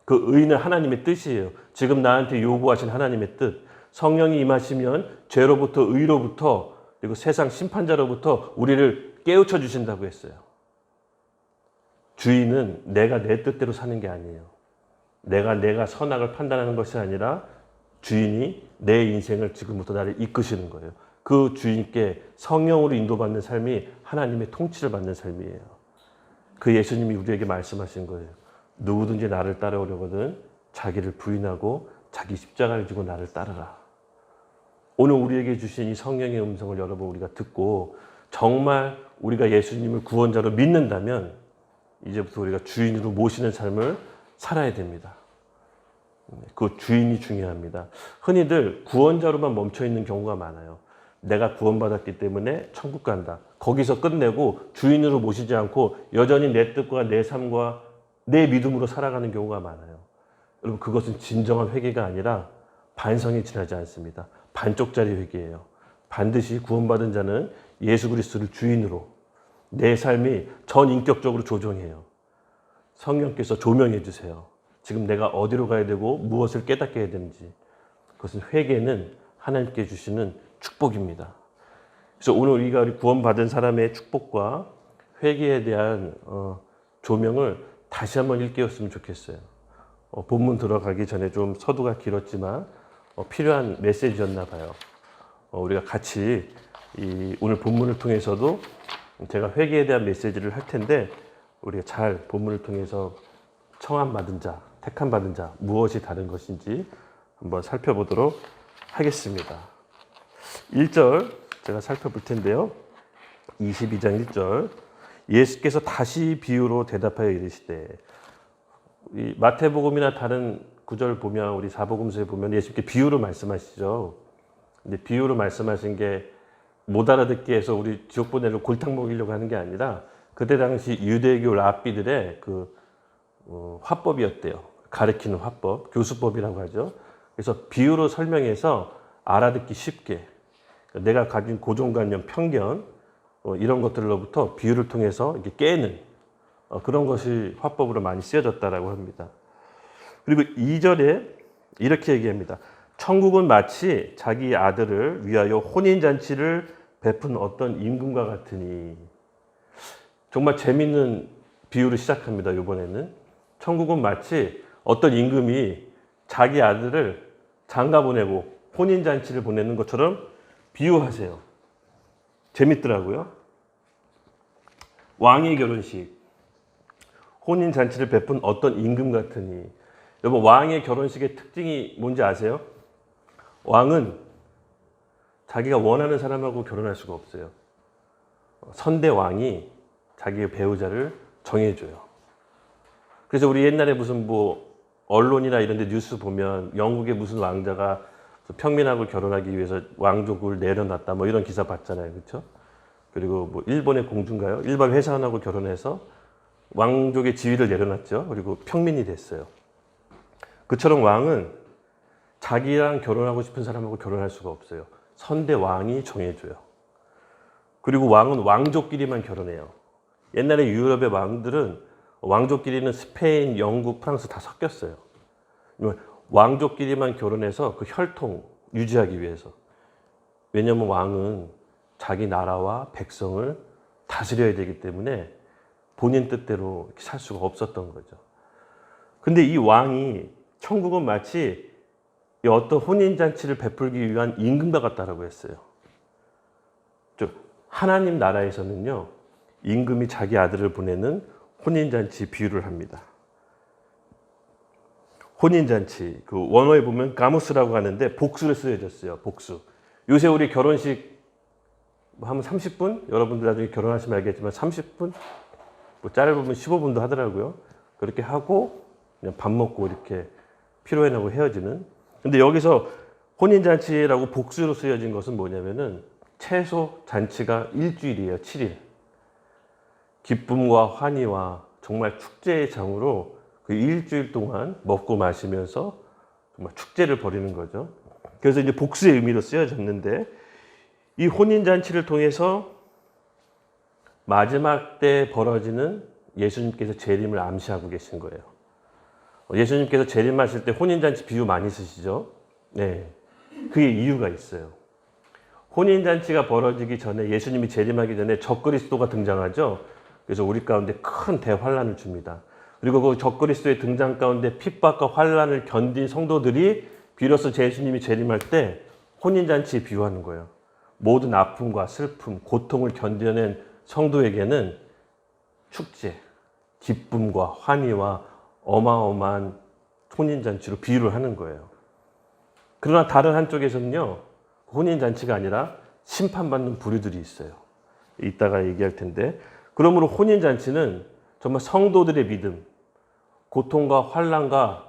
그 의는 하나님의 뜻이에요. 지금 나한테 요구하신 하나님의 뜻. 성령이 임하시면 죄로부터 의로부터 그리고 세상 심판자로부터 우리를 깨우쳐 주신다고 했어요. 주인은 내가 내 뜻대로 사는 게 아니에요. 내가 선악을 판단하는 것이 아니라 주인이 내 인생을 지금부터 나를 이끄시는 거예요. 그 주인께 성령으로 인도받는 삶이 하나님의 통치를 받는 삶이에요. 그 예수님이 우리에게 말씀하신 거예요. 누구든지 나를 따라오려거든 자기를 부인하고 자기 십자가를 지고 나를 따르라. 오늘 우리에게 주신 이 성령의 음성을 여러분 우리가 듣고 정말 우리가 예수님을 구원자로 믿는다면 이제부터 우리가 주인으로 모시는 삶을 살아야 됩니다. 그 주인이 중요합니다. 흔히들 구원자로만 멈춰있는 경우가 많아요. 내가 구원받았기 때문에 천국 간다. 거기서 끝내고 주인으로 모시지 않고 여전히 내 뜻과 내 삶과 내 믿음으로 살아가는 경우가 많아요. 여러분 그것은 진정한 회개가 아니라 반성이 지나지 않습니다. 반쪽짜리 회개예요. 반드시 구원받은 자는 예수 그리스도를 주인으로 내 삶이 전인격적으로 조정해요. 성령께서 조명해 주세요. 지금 내가 어디로 가야 되고 무엇을 깨닫게 해야 되는지. 그것은 회개는 하나님께 주시는 축복입니다. 그래서 오늘 우리 구원받은 사람의 축복과 회개에 대한 조명을 다시 한번 일깨웠으면 좋겠어요. 본문 들어가기 전에 좀 서두가 길었지만 필요한 메시지였나 봐요. 우리가 같이 오늘 본문을 통해서도 제가 회개에 대한 메시지를 할 텐데 우리가 잘 본문을 통해서 청함받은 자, 택함받은 자 무엇이 다른 것인지 한번 살펴보도록 하겠습니다. 1절 제가 살펴볼 텐데요. 22장 1절 예수께서 다시 비유로 대답하여 이르시되, 이 마태복음이나 다른 구절 보면, 우리 사복음서에 보면 예수께 비유로 말씀하시죠. 근데 비유로 말씀하신 게 못 알아듣게 해서 우리 지옥 보내려고 골탕 먹이려고 하는 게 아니라 그때 당시 유대교 랍비들의 그 화법이었대요. 가르치는 화법, 교수법이라고 하죠. 그래서 비유로 설명해서 알아듣기 쉽게, 내가 가진 고정관념, 편견 이런 것들로부터 비유를 통해서 이렇게 깨는 그런 것이 화법으로 많이 쓰여졌다라고 합니다. 그리고 2절에 이렇게 얘기합니다. 천국은 마치 자기 아들을 위하여 혼인잔치를 베푼 어떤 임금과 같으니. 정말 재밌는 비유로 시작합니다. 이번에는 천국은 마치 어떤 임금이 자기 아들을 장가 보내고 혼인잔치를 보내는 것처럼 비유하세요. 재밌더라고요. 왕의 결혼식, 혼인잔치를 베푼 어떤 임금 같으니. 여러분, 왕의 결혼식의 특징이 뭔지 아세요? 왕은 자기가 원하는 사람하고 결혼할 수가 없어요. 선대 왕이 자기의 배우자를 정해줘요. 그래서 우리 옛날에 무슨 뭐 언론이나 이런 데 뉴스 보면 영국의 무슨 왕자가 평민하고 결혼하기 위해서 왕족을 내려놨다 뭐 이런 기사 봤잖아요. 그렇죠? 그리고 뭐 일본의 공주인가요? 일반 회사원하고 결혼해서 왕족의 지위를 내려놨죠. 그리고 평민이 됐어요. 그처럼 왕은 자기랑 결혼하고 싶은 사람하고 결혼할 수가 없어요. 선대 왕이 정해줘요. 그리고 왕은 왕족끼리만 결혼해요. 옛날에 유럽의 왕들은 왕족끼리는 스페인, 영국, 프랑스 다 섞였어요. 왕족끼리만 결혼해서 그 혈통 유지하기 위해서. 왜냐하면 왕은 자기 나라와 백성을 다스려야 되기 때문에 본인 뜻대로 이렇게 살 수가 없었던 거죠. 근데 이 왕이 천국은 마치 이 어떤 혼인잔치를 베풀기 위한 임금과 같다라고 했어요. 하나님 나라에서는요, 임금이 자기 아들을 보내는 혼인잔치 비유를 합니다. 혼인잔치, 그 원어에 보면 가무스라고 하는데 복수를 쓰여졌어요. 복수. 요새 우리 결혼식 하면 30분? 여러분들 나중에 결혼하시면 알겠지만 30분? 뭐 짧으면 15분도 하더라고요. 그렇게 하고 그냥 밥 먹고 이렇게 피로해나고 헤어지는. 근데 여기서 혼인잔치라고 복수로 쓰여진 것은 뭐냐면은 최소 잔치가 일주일이에요. 7일. 기쁨과 환희와 정말 축제의 장으로 그 일주일 동안 먹고 마시면서 정말 축제를 벌이는 거죠. 그래서 이제 복수의 의미로 쓰여졌는데, 이 혼인잔치를 통해서 마지막 때 벌어지는 예수님께서 재림을 암시하고 계신 거예요. 예수님께서 재림하실 때 혼인잔치 비유 많이 쓰시죠? 네. 그게 이유가 있어요. 혼인잔치가 벌어지기 전에, 예수님이 재림하기 전에 적그리스도가 등장하죠? 그래서 우리 가운데 큰 대환란을 줍니다. 그리고 그 적그리스도의 등장 가운데 핍박과 환란을 견딘 성도들이 비로소 예수님이 재림할 때 혼인잔치에 비유하는 거예요. 모든 아픔과 슬픔, 고통을 견뎌낸 성도에게는 축제, 기쁨과 환희와 어마어마한 혼인잔치로 비유를 하는 거예요. 그러나 다른 한쪽에서는요, 혼인잔치가 아니라 심판받는 부류들이 있어요. 이따가 얘기할 텐데, 그러므로 혼인잔치는 정말 성도들의 믿음, 고통과 환난과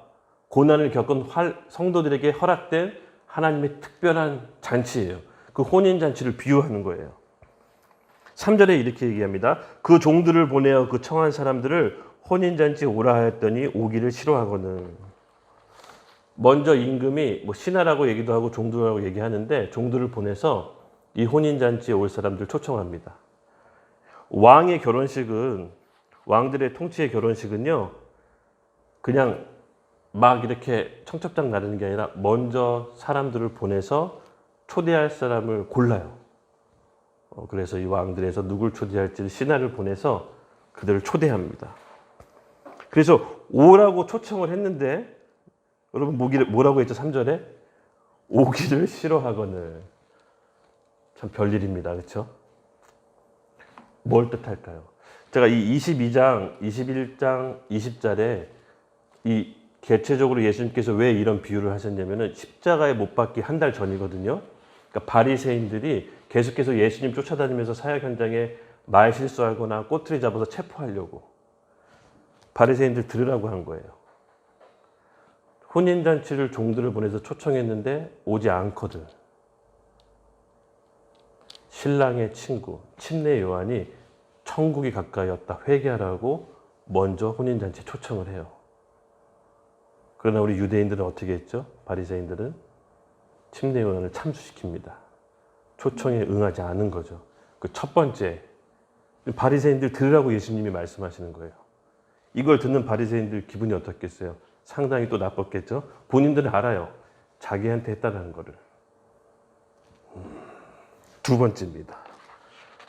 고난을 겪은 성도들에게 허락된 하나님의 특별한 잔치예요. 그 혼인잔치를 비유하는 거예요. 3절에 이렇게 얘기합니다. 그 종들을 보내어 그 청한 사람들을 혼인잔치에 오라 하였더니 오기를 싫어하거늘. 먼저 임금이 뭐 신하라고 얘기도 하고 종들이라고 얘기하는데, 종들을 보내서 이 혼인잔치에 올 사람들 초청합니다. 왕의 결혼식은, 왕들의 통치의 결혼식은요, 그냥 막 이렇게 청첩장 나르는 게 아니라 먼저 사람들을 보내서 초대할 사람을 골라요. 그래서 이 왕들에서 누굴 초대할지 신하를 보내서 그들을 초대합니다. 그래서 오라고 초청을 했는데, 여러분 뭐라고 했죠? 3절에? 오기를 싫어하거늘. 참 별일입니다. 그렇죠? 뭘 뜻할까요? 제가 이 22장, 21장, 20절에 이 개체적으로 예수님께서 왜 이런 비유를 하셨냐면은 십자가에 못 박기 한 달 전이거든요. 그러니까 바리새인들이 계속해서 예수님 쫓아다니면서 사역 현장에 말 실수하거나 꼬투리 잡아서 체포하려고 바리새인들 들으라고 한 거예요. 혼인잔치를 종들을 보내서 초청했는데 오지 않거든. 신랑의 친구 침례 요한이 천국이 가까이었다 회개하라고 먼저 혼인잔치 초청을 해요. 그러나 우리 유대인들은 어떻게 했죠? 바리새인들은 침례 요한을 참수시킵니다. 초청에 응하지 않은 거죠. 그 첫 번째 바리새인들 들으라고 예수님이 말씀하시는 거예요. 이걸 듣는 바리새인들 기분이 어떻겠어요? 상당히 또 나빴겠죠? 본인들은 알아요. 자기한테 했다는 거를. 두 번째입니다.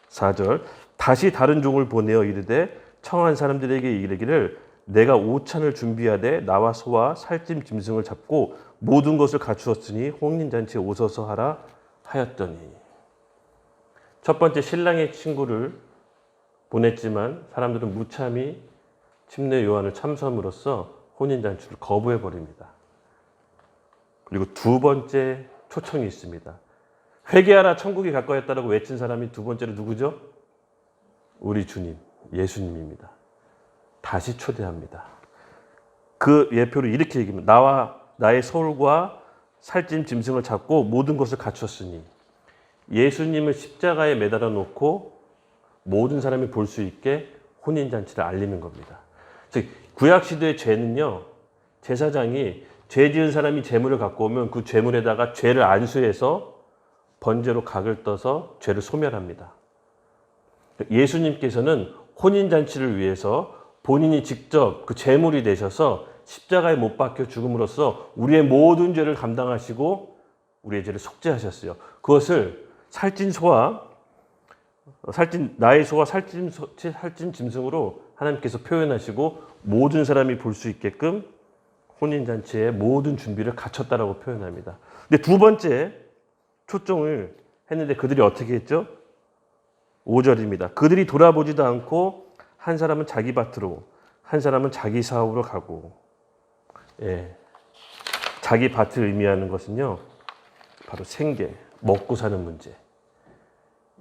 4절 다시 다른 종을 보내어 이르되 청한 사람들에게 이르기를 내가 오찬을 준비하되 나와 소와 살찜 짐승을 잡고 모든 것을 갖추었으니 혼인잔치에 오소서 하라 하였더니 첫 번째 신랑의 친구를 보냈지만 사람들은 무참히 침례 요한을 참수함으로써 혼인잔치를 거부해 버립니다. 그리고 두 번째 초청이 있습니다. 회개하라 천국이 가까이었다라고 외친 사람이 두 번째로 누구죠? 우리 주님 예수님입니다. 다시 초대합니다. 그 예표를 이렇게 얘기합니다. 나와 나의 소울과 살찐 짐승을 잡고 모든 것을 갖췄으니 예수님을 십자가에 매달아 놓고 모든 사람이 볼 수 있게 혼인잔치를 알리는 겁니다. 즉 구약시대의 죄는요. 제사장이 죄 지은 사람이 제물을 갖고 오면 그 제물에다가 죄를 안수해서 번제로 각을 떠서 죄를 소멸합니다. 예수님께서는 혼인잔치를 위해서 본인이 직접 그 제물이 되셔서 십자가에 못 박혀 죽음으로써 우리의 모든 죄를 감당하시고 우리의 죄를 속죄하셨어요. 그것을 나의 소와 살찐 짐승으로 하나님께서 표현하시고 모든 사람이 볼 수 있게끔 혼인잔치의 모든 준비를 갖췄다라고 표현합니다. 근데 두 번째 초청을 했는데 그들이 어떻게 했죠? 5절입니다. 그들이 돌아보지도 않고 한 사람은 자기 밭으로 한 사람은 자기 사업으로 가고 자기 밭을 의미하는 것은요. 바로 생계, 먹고 사는 문제.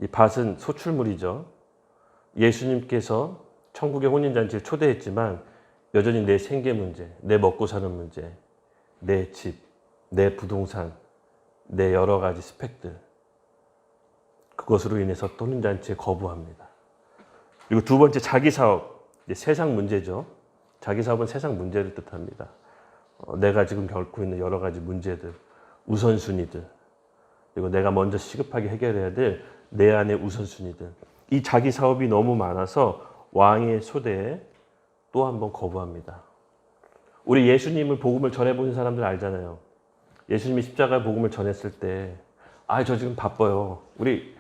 이 밭은 소출물이죠. 예수님께서 천국의 혼인잔치를 초대했지만 여전히 내 생계 문제, 내 먹고 사는 문제, 내 집, 내 부동산, 내 여러 가지 스펙들 그것으로 인해서 혼인잔치에 거부합니다. 그리고 두 번째 자기 사업, 이제 세상 문제죠. 자기 사업은 세상 문제를 뜻합니다. 내가 지금 겪고 있는 여러 가지 문제들, 우선순위들, 그리고 내가 먼저 시급하게 해결해야 될 내 안의 우선순위들. 이 자기 사업이 너무 많아서 왕의 초대에 또 한 번 거부합니다. 우리 예수님을 복음을 전해보신 사람들 알잖아요. 예수님이 십자가의 복음을 전했을 때 저 지금 바빠요. 우리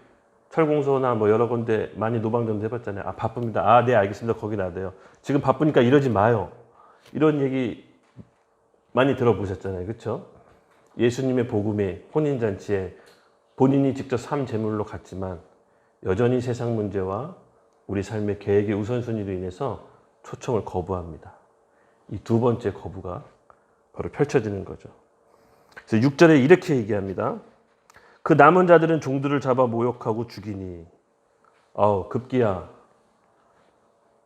철공소나 뭐 여러 군데 많이 노방전도 해봤잖아요. 바쁩니다. 네 알겠습니다. 거기 놔둬요. 지금 바쁘니까 이러지 마요. 이런 얘기 많이 들어보셨잖아요. 그렇죠? 예수님의 복음의 혼인잔치에 본인이 직접 삶 제물로 갔지만 여전히 세상 문제와 우리 삶의 계획의 우선순위로 인해서 초청을 거부합니다. 이 두 번째 거부가 바로 펼쳐지는 거죠. 그래서 6절에 이렇게 얘기합니다. 그 남은 자들은 종들을 잡아 모욕하고 죽이니 급기야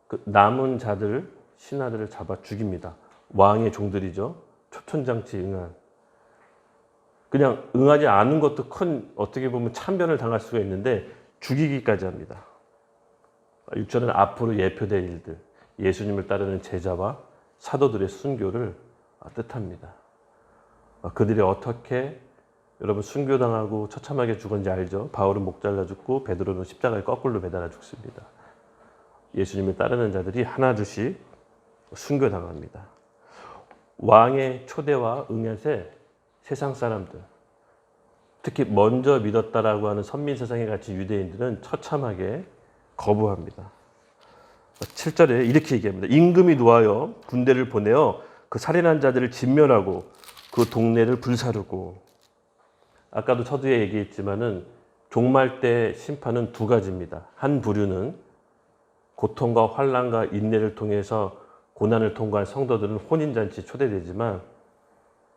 그 남은 자들 신하들을 잡아 죽입니다. 왕의 종들이죠. 초천장치 응한 그냥 응하지 않은 것도 큰 어떻게 보면 참변을 당할 수가 있는데 죽이기까지 합니다. 6절은 앞으로 예표될 일들 예수님을 따르는 제자와 사도들의 순교를 뜻합니다. 그들이 어떻게 여러분 순교당하고 처참하게 죽었는지 알죠? 바울은 목 잘라 죽고 베드로는 십자가에 거꾸로 매달아 죽습니다. 예수님을 따르는 자들이 하나둘씩 순교당합니다. 왕의 초대와 응햇에 세상 사람들, 특히 먼저 믿었다라고 하는 선민세상에 같이 유대인들은 처참하게 거부합니다. 7절에 이렇게 얘기합니다. 임금이 놓아여 군대를 보내어 그 살인한 자들을 진멸하고 그 동네를 불사르고 아까도 서두에 얘기했지만은 종말 때 심판은 두 가지입니다. 한 부류는 고통과 환난과 인내를 통해서 고난을 통과한 성도들은 혼인잔치 초대되지만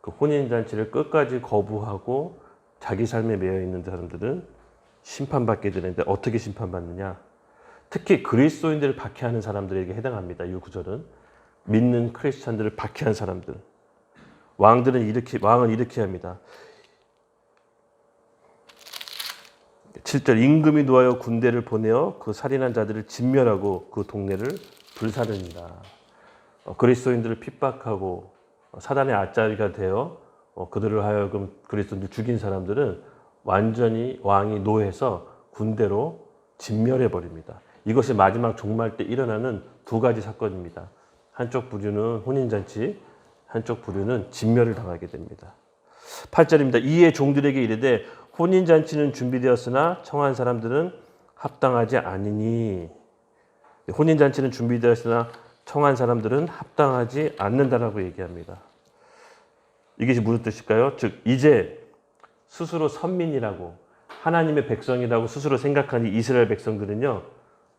그 혼인잔치를 끝까지 거부하고 자기 삶에 매여 있는 사람들은 심판받게 되는데 어떻게 심판받느냐? 특히 그리스도인들을 박해하는 사람들에게 해당합니다. 이 구절은 믿는 크리스찬들을 박해한 사람들. 왕은 이렇게 합니다. 7절 임금이 노하여 군대를 보내어 그 살인한 자들을 진멸하고 그 동네를 불사르니라. 그리스도인들을 핍박하고 사단의 앞잡이가 되어 그들을 하여금 그리스도인들 죽인 사람들은 완전히 왕이 노해서 군대로 진멸해 버립니다. 이것이 마지막 종말 때 일어나는 두 가지 사건입니다. 한쪽 부류는 혼인잔치, 한쪽 부류는 진멸을 당하게 됩니다. 8절입니다. 이에 종들에게 이르되 혼인잔치는 준비되었으나 청한 사람들은 합당하지 아니니. 혼인잔치는 준비되었으나 청한 사람들은 합당하지 않는다라고 얘기합니다. 이것이 무슨 뜻일까요? 즉 이제 스스로 선민이라고 하나님의 백성이라고 스스로 생각하는 이스라엘 백성들은요,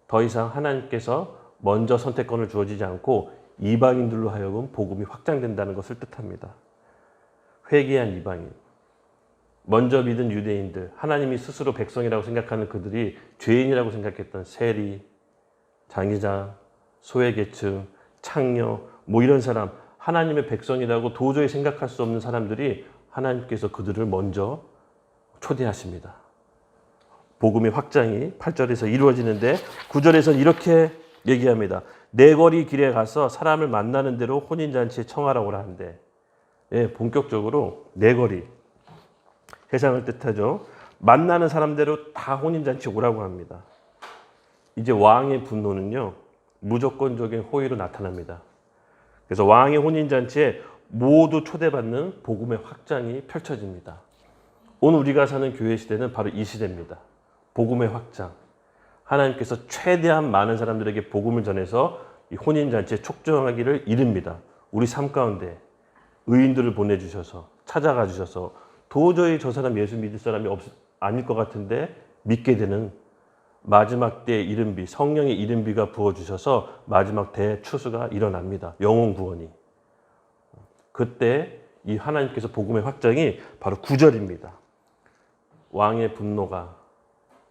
더 이상 하나님께서 먼저 선택권을 주어지지 않고 이방인들로 하여금 복음이 확장된다는 것을 뜻합니다. 회개한 이방인, 먼저 믿은 유대인들, 하나님이 스스로 백성이라고 생각하는 그들이 죄인이라고 생각했던 세리, 장의자, 소외계층, 창녀, 뭐 이런 사람, 하나님의 백성이라고 도저히 생각할 수 없는 사람들이 하나님께서 그들을 먼저 초대하십니다. 복음의 확장이 8절에서 이루어지는데 9절에서는 이렇게 얘기합니다. 네 거리 길에 가서 사람을 만나는 대로 혼인잔치에 청하라고 하는데, 예, 본격적으로 네 거리, 해상을 뜻하죠. 만나는 사람대로 다 혼인잔치에 오라고 합니다. 이제 왕의 분노는요, 무조건적인 호의로 나타납니다. 그래서 왕의 혼인잔치에 모두 초대받는 복음의 확장이 펼쳐집니다. 오늘 우리가 사는 교회 시대는 바로 이 시대입니다. 복음의 확장. 하나님께서 최대한 많은 사람들에게 복음을 전해서 이 혼인잔치에 촉정하기를 이릅니다. 우리 삶 가운데 의인들을 보내주셔서 찾아가 주셔서 도저히 저 사람 예수 믿을 사람이 아닐 것 같은데 믿게 되는 마지막 때의 이른비, 성령의 이른비가 부어주셔서 마지막 대추수가 일어납니다. 영혼 구원이. 그때 이 하나님께서 복음의 확장이 바로 9절입니다. 왕의 분노가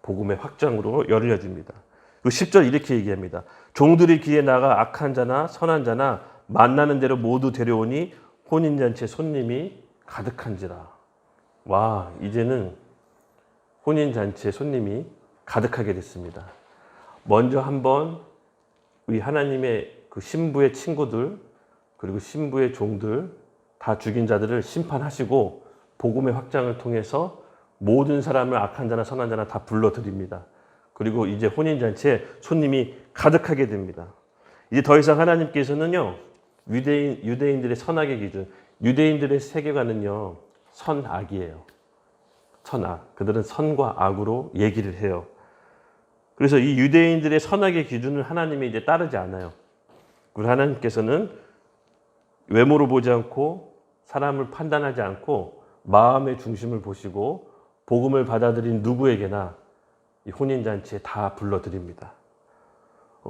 복음의 확장으로 열려집니다. 그리고 10절 이렇게 얘기합니다. 종들이 길에 나가 악한 자나 선한 자나 만나는 대로 모두 데려오니 혼인잔치에 손님이 가득한지라. 와, 이제는 혼인잔치에 손님이 가득하게 됐습니다. 먼저 한번 우리 하나님의 그 신부의 친구들 그리고 신부의 종들 다 죽인 자들을 심판하시고 복음의 확장을 통해서 모든 사람을 악한 자나 선한 자나 다 불러드립니다. 그리고 이제 혼인잔치에 손님이 가득하게 됩니다. 이제 더 이상 하나님께서는요, 유대인들의 선악의 기준, 유대인들의 세계관은요, 선악이에요. 선악. 그들은 선과 악으로 얘기를 해요. 그래서 이 유대인들의 선악의 기준을 하나님이 이제 따르지 않아요. 그리고 하나님께서는 외모로 보지 않고 사람을 판단하지 않고 마음의 중심을 보시고 복음을 받아들인 누구에게나 이 혼인잔치에 다 불러드립니다.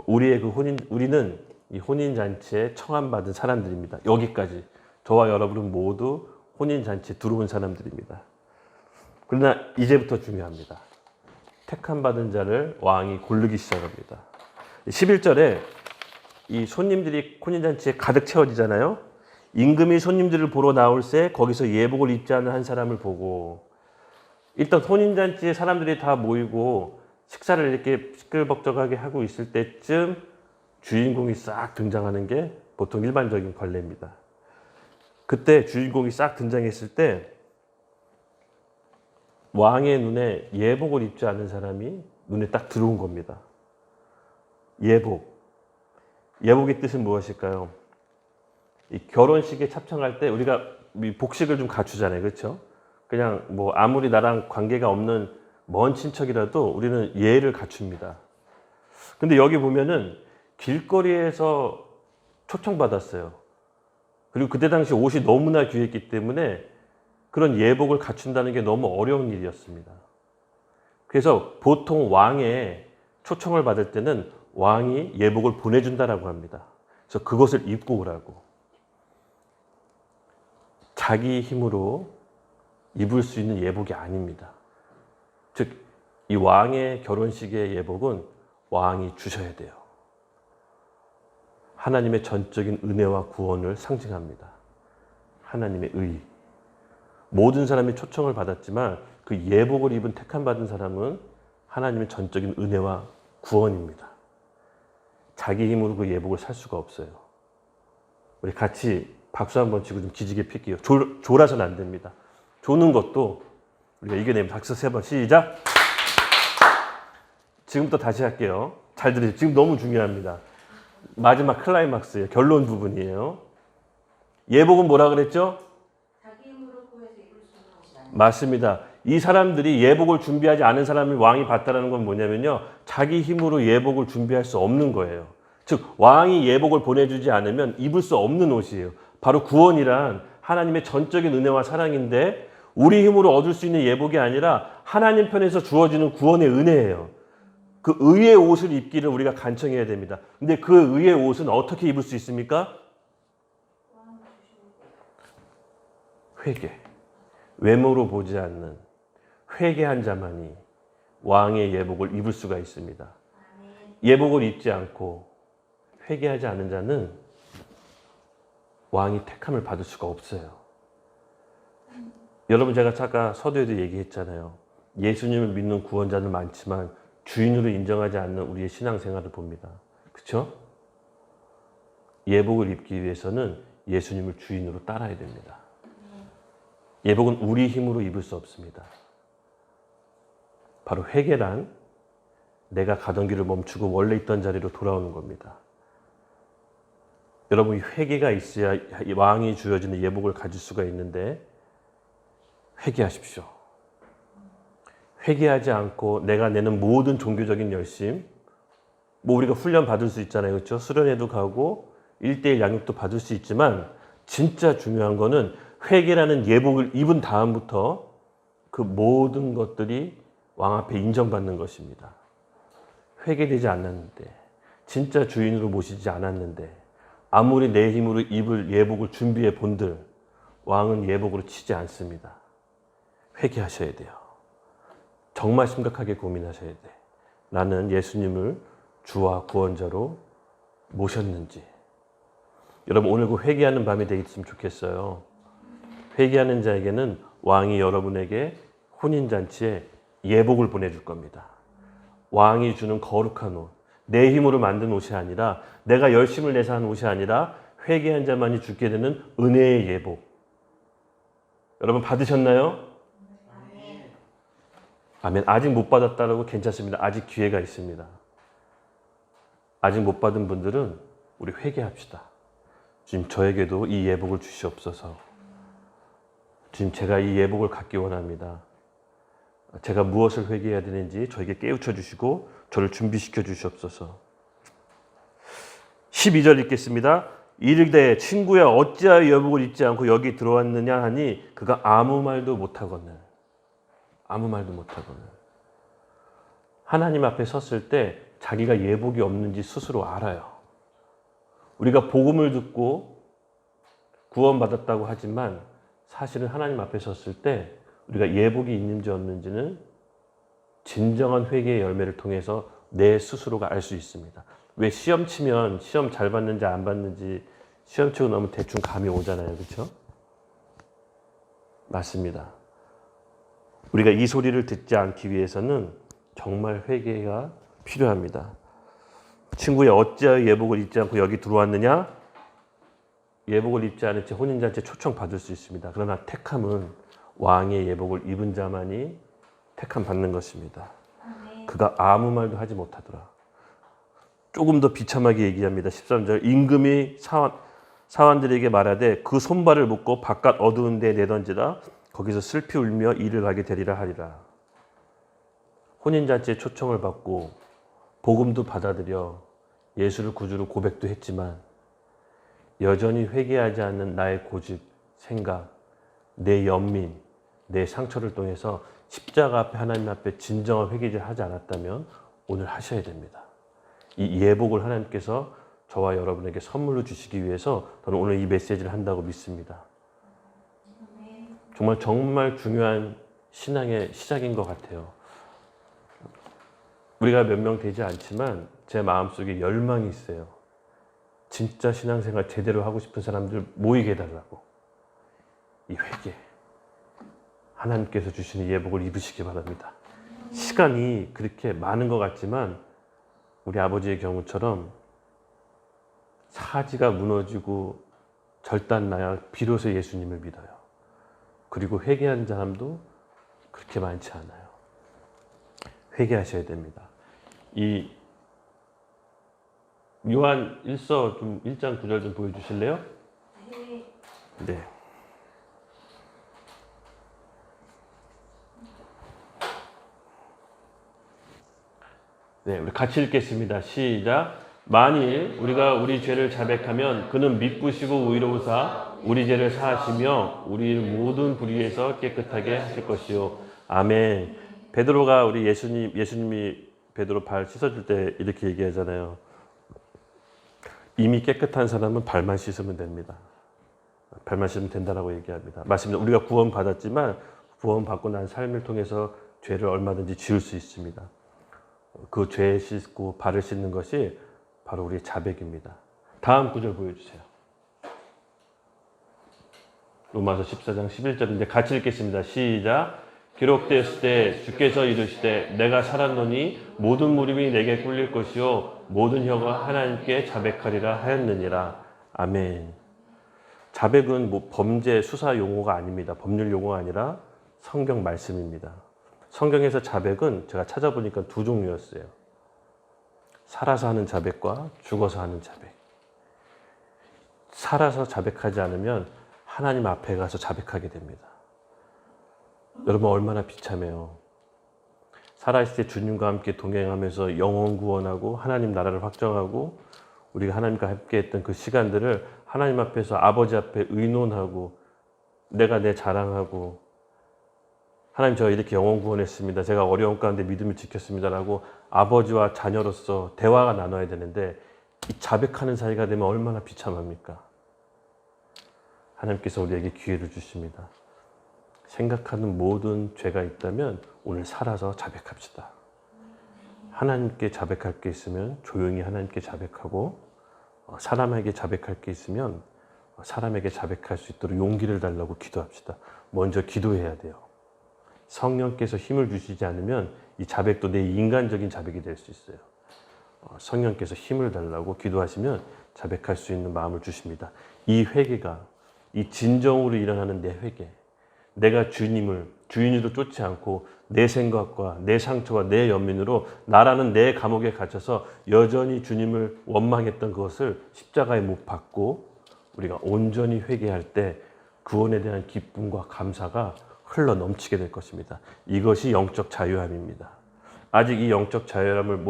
우리는 이 혼인잔치에 청함받은 사람들입니다. 여기까지. 저와 여러분은 모두 혼인잔치에 들어온 사람들입니다. 그러나 이제부터 중요합니다. 택함받은 자를 왕이 고르기 시작합니다. 11절에 이 손님들이 혼인잔치에 가득 채워지잖아요. 임금이 손님들을 보러 나올새 거기서 예복을 입지 않은 한 사람을 보고, 일단 혼인잔치에 사람들이 다 모이고 식사를 이렇게 시끌벅적하게 하고 있을 때쯤 주인공이 싹 등장하는 게 보통 일반적인 관례입니다. 그때 주인공이 싹 등장했을 때 왕의 눈에 예복을 입지 않은 사람이 눈에 딱 들어온 겁니다. 예복. 예복의 뜻은 무엇일까요? 이 결혼식에 참석할 때 우리가 복식을 좀 갖추잖아요. 그렇죠? 그냥 뭐 아무리 나랑 관계가 없는 먼 친척이라도 우리는 예를 갖춥니다. 근데 여기 보면은 길거리에서 초청받았어요. 그리고 그때 당시 옷이 너무나 귀했기 때문에 그런 예복을 갖춘다는 게 너무 어려운 일이었습니다. 그래서 보통 왕의 초청을 받을 때는 왕이 예복을 보내준다라고 합니다. 그래서 그것을 입고 오라고. 자기 힘으로 입을 수 있는 예복이 아닙니다. 즉, 이 왕의 결혼식의 예복은 왕이 주셔야 돼요. 하나님의 전적인 은혜와 구원을 상징합니다. 하나님의 의. 모든 사람이 초청을 받았지만 그 예복을 입은 택함 받은 사람은 하나님의 전적인 은혜와 구원입니다. 자기 힘으로 그 예복을 살 수가 없어요. 우리 같이 박수 한번 치고 좀 기지개 필게요. 졸아서는 안 됩니다. 조는 것도 우리가 이겨내면 박수 3번 시작. 지금부터 다시 할게요. 잘 들으세요. 지금 너무 중요합니다. 마지막 클라이막스예요. 결론 부분이에요. 예복은 뭐라 그랬죠? 자기 힘으로 구해서 입을 수 있는 것이 아니라. 맞습니다. 이 사람들이 예복을 준비하지 않은 사람을 왕이 봤다는 건 뭐냐면요. 자기 힘으로 예복을 준비할 수 없는 거예요. 즉 왕이 예복을 보내주지 않으면 입을 수 없는 옷이에요. 바로 구원이란 하나님의 전적인 은혜와 사랑인데 우리 힘으로 얻을 수 있는 예복이 아니라 하나님 편에서 주어지는 구원의 은혜예요. 그 의의 옷을 입기를 우리가 간청해야 됩니다. 근데 그 의의 옷은 어떻게 입을 수 있습니까? 회개. 외모로 보지 않는 회개한 자만이 왕의 예복을 입을 수가 있습니다. 예복을 입지 않고 회개하지 않은 자는 왕이 택함을 받을 수가 없어요. 여러분 제가 아까 서두에도 얘기했잖아요. 예수님을 믿는 구원자는 많지만 주인으로 인정하지 않는 우리의 신앙생활을 봅니다. 그렇죠? 예복을 입기 위해서는 예수님을 주인으로 따라야 됩니다. 예복은 우리 힘으로 입을 수 없습니다. 바로 회개란 내가 가던 길을 멈추고 원래 있던 자리로 돌아오는 겁니다. 여러분 회개가 있어야 왕이 주어지는 예복을 가질 수가 있는데 회개하십시오. 회개하지 않고 내가 내는 모든 종교적인 열심, 뭐 우리가 훈련 받을 수 있잖아요. 그렇죠? 수련회도 가고 1:1 양육도 받을 수 있지만 진짜 중요한 거는 회개라는 예복을 입은 다음부터 그 모든 것들이 왕 앞에 인정받는 것입니다. 회개되지 않았는데, 진짜 주인으로 모시지 않았는데, 아무리 내 힘으로 입을 예복을 준비해 본들 왕은 예복으로 치지 않습니다. 회개하셔야 돼요. 정말 심각하게 고민하셔야 돼. 나는 예수님을 주와 구원자로 모셨는지. 여러분 오늘 그 회개하는 밤이 되겠으면 좋겠어요. 회개하는 자에게는 왕이 여러분에게 혼인잔치에 예복을 보내줄 겁니다. 왕이 주는 거룩한 옷, 내 힘으로 만든 옷이 아니라 내가 열심을 내서 한 옷이 아니라 회개한 자만이 죽게 되는 은혜의 예복. 여러분 받으셨나요? 아멘. 아직 못 받았다라고 괜찮습니다. 아직 기회가 있습니다. 아직 못 받은 분들은 우리 회개합시다. 주님 저에게도 이 예복을 주시옵소서. 주님 제가 이 예복을 갖기 원합니다. 제가 무엇을 회개해야 되는지 저에게 깨우쳐 주시고 저를 준비시켜 주시옵소서. 12절 읽겠습니다. 이르되 친구야 어찌하여 예복을 입지 않고 여기 들어왔느냐 하니 그가 아무 말도 못하거늘. 아무 말도 못하거늘. 하나님 앞에 섰을 때 자기가 예복이 없는지 스스로 알아요. 우리가 복음을 듣고 구원받았다고 하지만 사실은 하나님 앞에 섰을 때 우리가 예복이 있는지 없는지는 진정한 회개의 열매를 통해서 내 스스로가 알 수 있습니다. 왜 시험 치면 시험 잘 봤는지 안 봤는지 시험 치고 나면 대충 감이 오잖아요. 그렇죠? 맞습니다. 우리가 이 소리를 듣지 않기 위해서는 정말 회개가 필요합니다. 친구야 어찌하여 예복을 입지 않고 여기 들어왔느냐? 예복을 입지 않은 채 혼인잔치에 초청받을 수 있습니다. 그러나 택함은 왕의 예복을 입은 자만이 택함 받는 것입니다. 그가 아무 말도 하지 못하더라. 조금 더 비참하게 얘기합니다. 13절 임금이 사환들에게 말하되 그 손발을 묶고 바깥 어두운 데에 내던지라 거기서 슬피 울며 이를 가게 되리라 하리라. 혼인잔치에 초청을 받고 복음도 받아들여 예수를 구주로 고백도 했지만 여전히 회개하지 않는 나의 고집, 생각, 내 연민, 내 상처를 통해서 십자가 앞에 하나님 앞에 진정한 회개를 하지 않았다면 오늘 하셔야 됩니다. 이 예복을 하나님께서 저와 여러분에게 선물로 주시기 위해서 저는 오늘 이 메시지를 한다고 믿습니다. 정말 중요한 신앙의 시작인 것 같아요. 우리가 몇 명 되지 않지만 제 마음속에 열망이 있어요. 진짜 신앙생활 제대로 하고 싶은 사람들 모이게 해달라고. 이 회개, 하나님께서 주시는 예복을 입으시기 바랍니다. 시간이 그렇게 많은 것 같지만 우리 아버지의 경우처럼 사지가 무너지고 절단나야 비로소 예수님을 믿어요. 그리고 회개한 사람도 그렇게 많지 않아요. 회개하셔야 됩니다. 이 요한 1서 좀 1장 9절 좀 보여주실래요? 네. 네, 우리 같이 읽겠습니다. 시작. 만일 우리가 우리 죄를 자백하면 그는 믿으시고 의로우사 우리 죄를 사하시며 우리를 모든 불의에서 깨끗하게 하실 것이요. 아멘. 베드로가 우리 예수님이 베드로 발 씻어줄 때 이렇게 얘기하잖아요. 이미 깨끗한 사람은 발만 씻으면 됩니다. 발만 씻으면 된다라고 얘기합니다. 맞습니다. 우리가 구원 받았지만 구원 받고 난 삶을 통해서 죄를 얼마든지 지을 수 있습니다. 그 죄 씻고 발을 씻는 것이 바로 우리의 자백입니다. 다음 구절 보여주세요. 로마서 14장 11절인데 같이 읽겠습니다. 시작. 기록되었을 때 주께서 이르시되 내가 살았노니 모든 무릎이 내게 꿇릴 것이요 모든 혀가 하나님께 자백하리라 하였느니라. 아멘. 자백은 뭐 범죄 수사 용어가 아닙니다. 법률 용어가 아니라 성경 말씀입니다. 성경에서 자백은 제가 찾아보니까 두 종류였어요. 살아서 하는 자백과 죽어서 하는 자백. 살아서 자백하지 않으면 하나님 앞에 가서 자백하게 됩니다. 여러분 얼마나 비참해요. 살아있을 때 주님과 함께 동행하면서 영혼 구원하고 하나님 나라를 확정하고 우리가 하나님과 함께 했던 그 시간들을 하나님 앞에서 아버지 앞에 의논하고 내가 내 자랑하고 하나님 저 이렇게 영혼 구원했습니다. 제가 어려운 가운데 믿음을 지켰습니다라고 아버지와 자녀로서 대화가 나눠야 되는데 이 자백하는 사이가 되면 얼마나 비참합니까? 하나님께서 우리에게 기회를 주십니다. 생각하는 모든 죄가 있다면 오늘 살아서 자백합시다. 하나님께 자백할 게 있으면 조용히 하나님께 자백하고 사람에게 자백할 게 있으면 사람에게 자백할 수 있도록 용기를 달라고 기도합시다. 먼저 기도해야 돼요. 성령께서 힘을 주시지 않으면 이 자백도 내 인간적인 자백이 될 수 있어요. 성령께서 힘을 달라고 기도하시면 자백할 수 있는 마음을 주십니다. 이 회개가 이 진정으로 일어나는 내 회개, 내가 주인으로 쫓지 않고 내 생각과 내 상처와 내 연민으로 나라는 내 감옥에 갇혀서 여전히 주님을 원망했던 그것을 십자가에 못 박고 우리가 온전히 회개할 때 구원에 대한 기쁨과 감사가 흘러 넘치게 될 것입니다. 이것이 영적 자유함입니다. 아직 이 영적 자유함을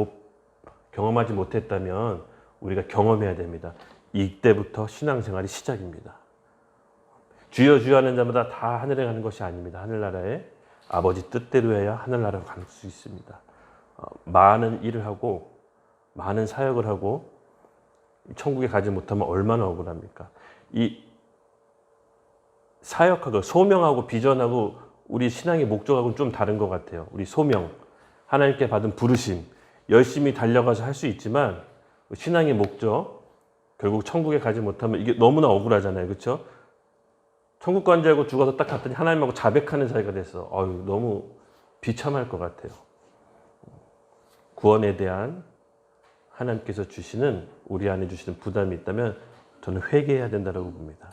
경험하지 못했다면 우리가 경험해야 됩니다. 이때부터 신앙생활이 시작입니다. 주여 주여 하는 자마다 다 하늘에 가는 것이 아닙니다. 하늘나라에 아버지 뜻대로 해야 하늘나라로 갈 수 있습니다. 많은 일을 하고 많은 사역을 하고 천국에 가지 못하면 얼마나 억울합니까? 이 사역하고 소명하고 비전하고 우리 신앙의 목적하고는 좀 다른 것 같아요. 우리 소명, 하나님께 받은 부르심, 열심히 달려가서 할 수 있지만 신앙의 목적, 결국 천국에 가지 못하면 이게 너무나 억울하잖아요. 그렇죠? 천국 간 줄 알고 죽어서 딱 갔더니 하나님하고 자백하는 사이가 됐어. 너무 비참할 것 같아요. 구원에 대한 하나님께서 주시는 우리 안에 주시는 부담이 있다면 저는 회개해야 된다고 봅니다.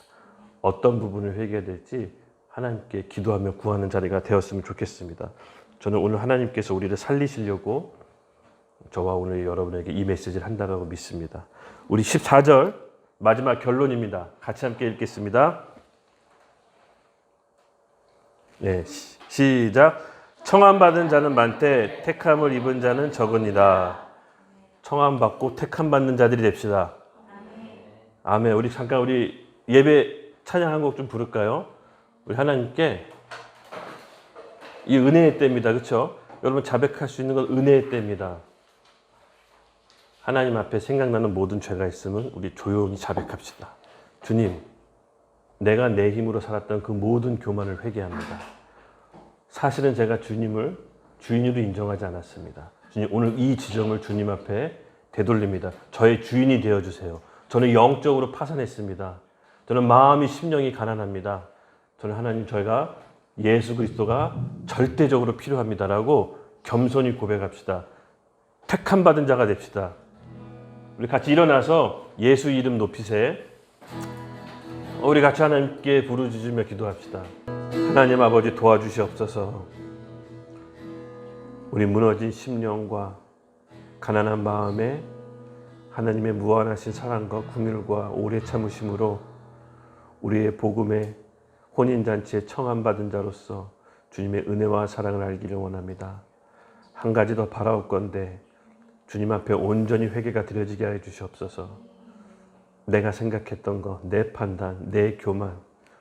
어떤 부분을 회개해야 될지 하나님께 기도하며 구하는 자리가 되었으면 좋겠습니다. 저는 오늘 하나님께서 우리를 살리시려고 저와 오늘 여러분에게 이 메시지를 한다고 믿습니다. 우리 14절 마지막 결론입니다. 같이 함께 읽겠습니다. 네, 시작. 청함받은 자는 많되 택함을 입은 자는 적으니라. 청함받고 택함받는 자들이 됩시다. 아멘. 우리 잠깐 우리 예배 찬양 한 곡 좀 부를까요? 우리 하나님께 이 은혜의 때입니다. 그렇죠? 여러분 자백할 수 있는 건 은혜의 때입니다. 하나님 앞에 생각나는 모든 죄가 있으면 우리 조용히 자백합시다. 주님, 내가 내 힘으로 살았던 그 모든 교만을 회개합니다. 사실은 제가 주님을 주인으로 인정하지 않았습니다. 주님, 오늘 이 지점을 주님 앞에 되돌립니다. 저의 주인이 되어주세요. 저는 영적으로 파산했습니다. 저는 마음이 심령이 가난합니다. 저는 하나님, 저희가 예수 그리스도가 절대적으로 필요합니다라고 겸손히 고백합시다. 택함 받은 자가 됩시다. 우리 같이 일어나서 예수 이름 높이세. 우리 같이 하나님께 부르짖으며 기도합시다. 하나님 아버지, 도와주시옵소서. 우리 무너진 심령과 가난한 마음에 하나님의 무한하신 사랑과 긍휼과 오래 참으심으로 우리의 복음의 혼인잔치에 청함받은 자로서 주님의 은혜와 사랑을 알기를 원합니다. 한 가지 더 바라옵건대 주님 앞에 온전히 회개가 드려지게 해 주시옵소서. 내가 생각했던 것, 내 판단, 내 교만,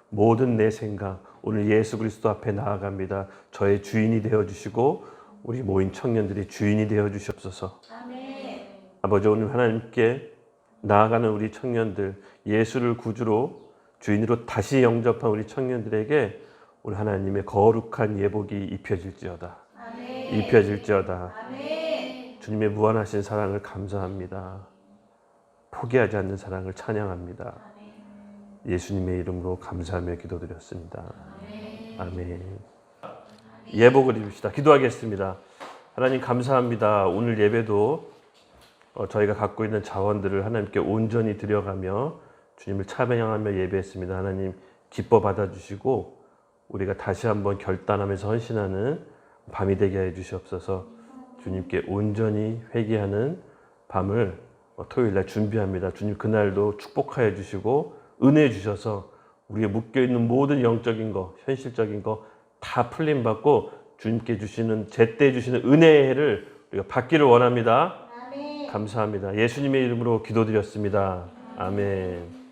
모든 내 생각, 오늘 예수 그리스도 앞에 나아갑니다. 저의 주인이 되어주시고 우리 모인 청년들이 주인이 되어주시옵소서. 아멘. 아버지, 오늘 하나님께 나아가는 우리 청년들, 예수를 구주로 주인으로 다시 영접한 우리 청년들에게 오늘 하나님의 거룩한 예복이 입혀질지어다. 아멘. 입혀질지어다. 아멘. 주님의 무한하신 사랑을 감사합니다. 포기하지 않는 사랑을 찬양합니다. 예수님의 이름으로 감사하며 기도드렸습니다. 아멘. 예복을 입읍시다. 기도하겠습니다. 하나님 감사합니다. 오늘 예배도 저희가 갖고 있는 자원들을 하나님께 온전히 드려가며 주님을 찬양하며 예배했습니다. 하나님 기뻐 받아주시고 우리가 다시 한번 결단하면서 헌신하는 밤이 되게 해주시옵소서. 주님께 온전히 회개하는 밤을 토요일날 준비합니다. 주님 그날도 축복하여 주시고 은혜 주셔서 우리의 묶여있는 모든 영적인 것, 현실적인 것 다 풀림받고 주님께 주시는, 제때 주시는 은혜를 우리가 받기를 원합니다. 아멘. 감사합니다. 예수님의 이름으로 기도드렸습니다. 아멘.